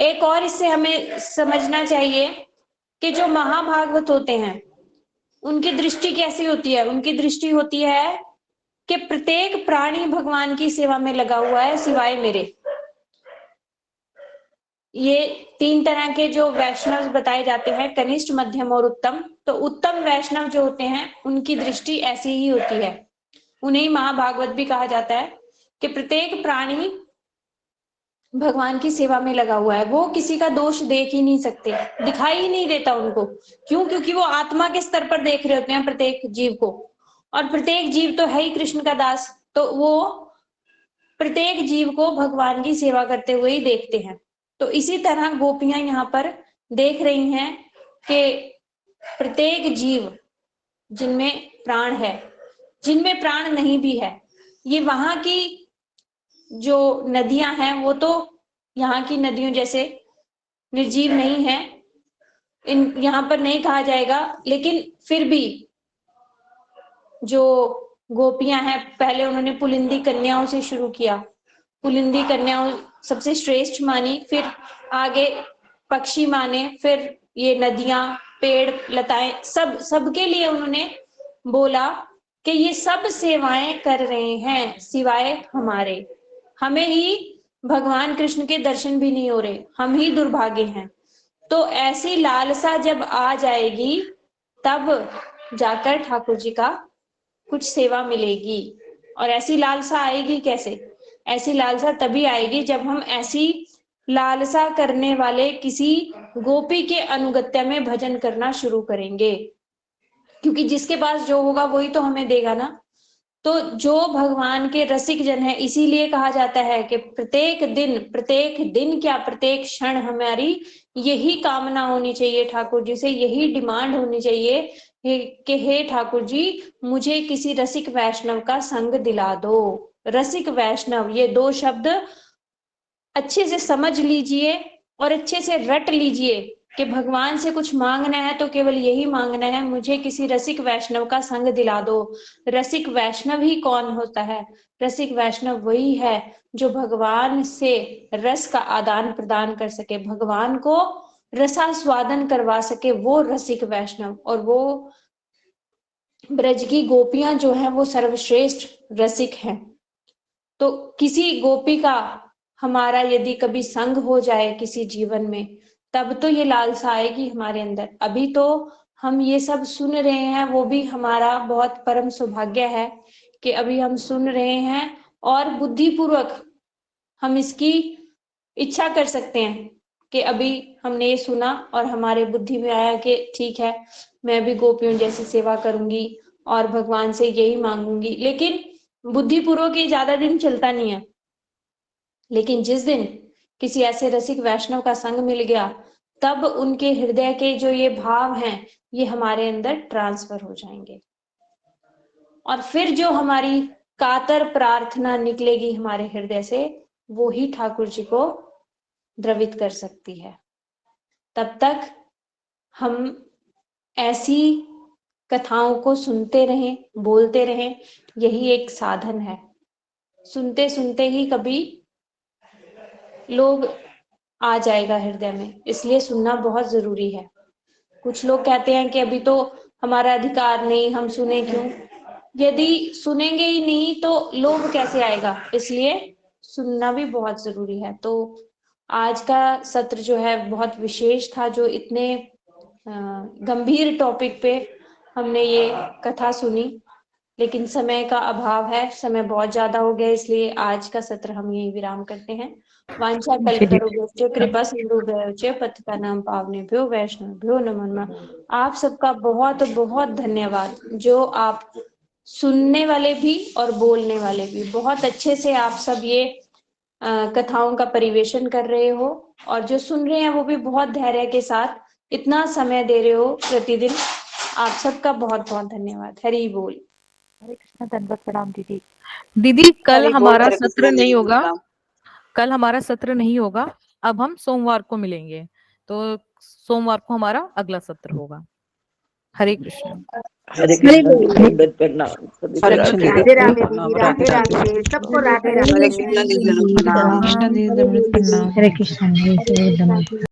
S6: एक और इससे हमें समझना चाहिए कि जो महाभागवत होते हैं उनकी दृष्टि कैसी होती है। उनकी दृष्टि होती है कि प्रत्येक प्राणी भगवान की सेवा में लगा हुआ है सिवाय मेरे। ये 3 तरह के जो वैष्णव बताए जाते हैं, कनिष्ठ, मध्यम और उत्तम। तो उत्तम वैष्णव जो होते हैं उनकी दृष्टि ऐसी ही होती है। उन्हें महाभागवत भी कहा जाता है कि प्रत्येक प्राणी भगवान की सेवा में लगा हुआ है। वो किसी का दोष देख ही नहीं सकते, दिखाई ही नहीं देता उनको। क्यों? क्योंकि वो आत्मा के स्तर पर देख रहे होते हैं प्रत्येक जीव को, और प्रत्येक जीव तो है ही कृष्ण का दास। तो वो प्रत्येक जीव को भगवान की सेवा करते हुए ही देखते हैं। तो इसी तरह गोपियां यहाँ पर देख रही हैं कि प्रत्येक जीव जिनमें प्राण है, जिनमें प्राण नहीं भी है, ये वहां की जो नदियां हैं वो तो यहाँ की नदियों जैसे निर्जीव नहीं है, इन यहाँ पर नहीं कहा जाएगा। लेकिन फिर भी जो गोपियां हैं, पहले उन्होंने पुलिंदी कन्याओं से शुरू किया, पुलिंदी कन्याओं सबसे श्रेष्ठ मानी, फिर आगे पक्षी माने, फिर ये नदियां, पेड़, लताएं, सबके लिए उन्होंने बोला कि ये सब सेवाएं कर रहे हैं सिवाय हमारे। हमें ही भगवान कृष्ण के दर्शन भी नहीं हो रहे, हम ही दुर्भागे हैं। तो ऐसी लालसा जब आ जाएगी तब जाकर ठाकुर जी का कुछ सेवा मिलेगी। और ऐसी लालसा आएगी कैसे? ऐसी लालसा तभी आएगी जब हम ऐसी लालसा करने वाले किसी गोपी के अनुगत्य में भजन करना शुरू करेंगे। क्योंकि जिसके पास जो होगा वही तो हमें देगा ना। तो जो भगवान के रसिक जन है, इसीलिए कहा जाता है कि प्रत्येक दिन क्या, प्रत्येक क्षण हमारी यही कामना होनी चाहिए ठाकुर जी से, यही डिमांड होनी चाहिए कि हे ठाकुर जी, मुझे किसी रसिक वैष्णव का संग दिला दो। रसिक वैष्णव, ये 2 शब्द अच्छे से समझ लीजिए और अच्छे से रट लीजिए कि भगवान से कुछ मांगना है तो केवल यही मांगना है, मुझे किसी रसिक वैष्णव का संग दिला दो। रसिक वैष्णव ही कौन होता है? रसिक वैष्णव वही है जो भगवान से रस का आदान प्रदान कर सके, भगवान को रसास्वादन करवा सके, वो रसिक वैष्णव। और वो ब्रज की गोपियां जो हैं वो सर्वश्रेष्ठ रसिक हैं। तो किसी गोपी का हमारा यदि कभी संग हो जाए किसी जीवन में, तब तो ये लालसा आएगी हमारे अंदर। अभी तो हम ये सब सुन रहे हैं, वो भी हमारा बहुत परम सौभाग्य है कि अभी हम सुन रहे हैं और बुद्धिपूर्वक हम इसकी इच्छा कर सकते हैं कि अभी हमने ये सुना और हमारे बुद्धि में आया कि ठीक है, मैं भी गोपियों जैसी सेवा करूंगी और भगवान से यही मांगूंगी। लेकिन बुद्धिपूर्वक ये ज्यादा दिन चलता नहीं है, लेकिन जिस दिन किसी ऐसे रसिक वैष्णव का संग मिल गया, तब उनके हृदय के जो ये भाव हैं, ये हमारे अंदर ट्रांसफर हो जाएंगे और फिर जो हमारी कातर प्रार्थना निकलेगी हमारे हृदय से, वो ही ठाकुर जी को द्रवित कर सकती है। तब तक हम ऐसी कथाओं को सुनते रहें, बोलते रहें, यही एक साधन है। सुनते सुनते ही कभी लोग आ जाएगा हृदय में, इसलिए सुनना बहुत जरूरी है। कुछ लोग कहते हैं कि अभी तो हमारा अधिकार नहीं, हम सुने क्यों? यदि सुनेंगे ही नहीं तो लोभ कैसे आएगा? इसलिए सुनना भी बहुत जरूरी है। तो आज का सत्र जो है बहुत विशेष था, जो इतने गंभीर टॉपिक पे हमने ये कथा सुनी, लेकिन समय का अभाव है, समय बहुत ज्यादा हो गया, इसलिए आज का सत्र हम यही विराम करते हैं। वांछा कल्पतरुभ्यश्च कृपा सिंधुभ्यश्च पतितानां पावनेभ्यो वैष्णवेभ्यो नमो नमः। आप सबका बहुत बहुत धन्यवाद, जो आप सुनने वाले भी और बोलने वाले भी बहुत अच्छे से आप सब ये कथाओं का परिवेशन कर रहे हो, और जो सुन रहे हैं वो भी बहुत धैर्य के साथ इतना समय दे रहे हो प्रतिदिन। आप सबका बहुत बहुत धन्यवाद। हरि बोल।
S1: हरे कृष्णा, दंडवत प्रणाम दीदी।
S2: दीदी कल
S8: हरि बोल,
S2: हमारा
S8: हरे
S2: सत्र
S8: कृष्णा
S2: नहीं
S8: दीदी,
S2: होगा,
S8: प्रणाम।
S2: कल हमारा सत्र नहीं होगा, अब हम सोमवार को मिलेंगे, तो सोमवार को हमारा अगला सत्र होगा। हरे कृष्णा।
S10: हरे कृष्णा दीदी, दंडवत प्रणाम। सभी को
S8: हरे
S10: राधे
S8: कृष्णा
S10: राधे
S8: दीदी,
S10: प्रणाम।
S8: राधे राधे।
S9: सबको राधे राधे।
S8: हरे कृष्णा दीदी, प्रणाम।
S9: कृष्ण दीदी, दंडवत प्रणाम। हरे कृष्ण।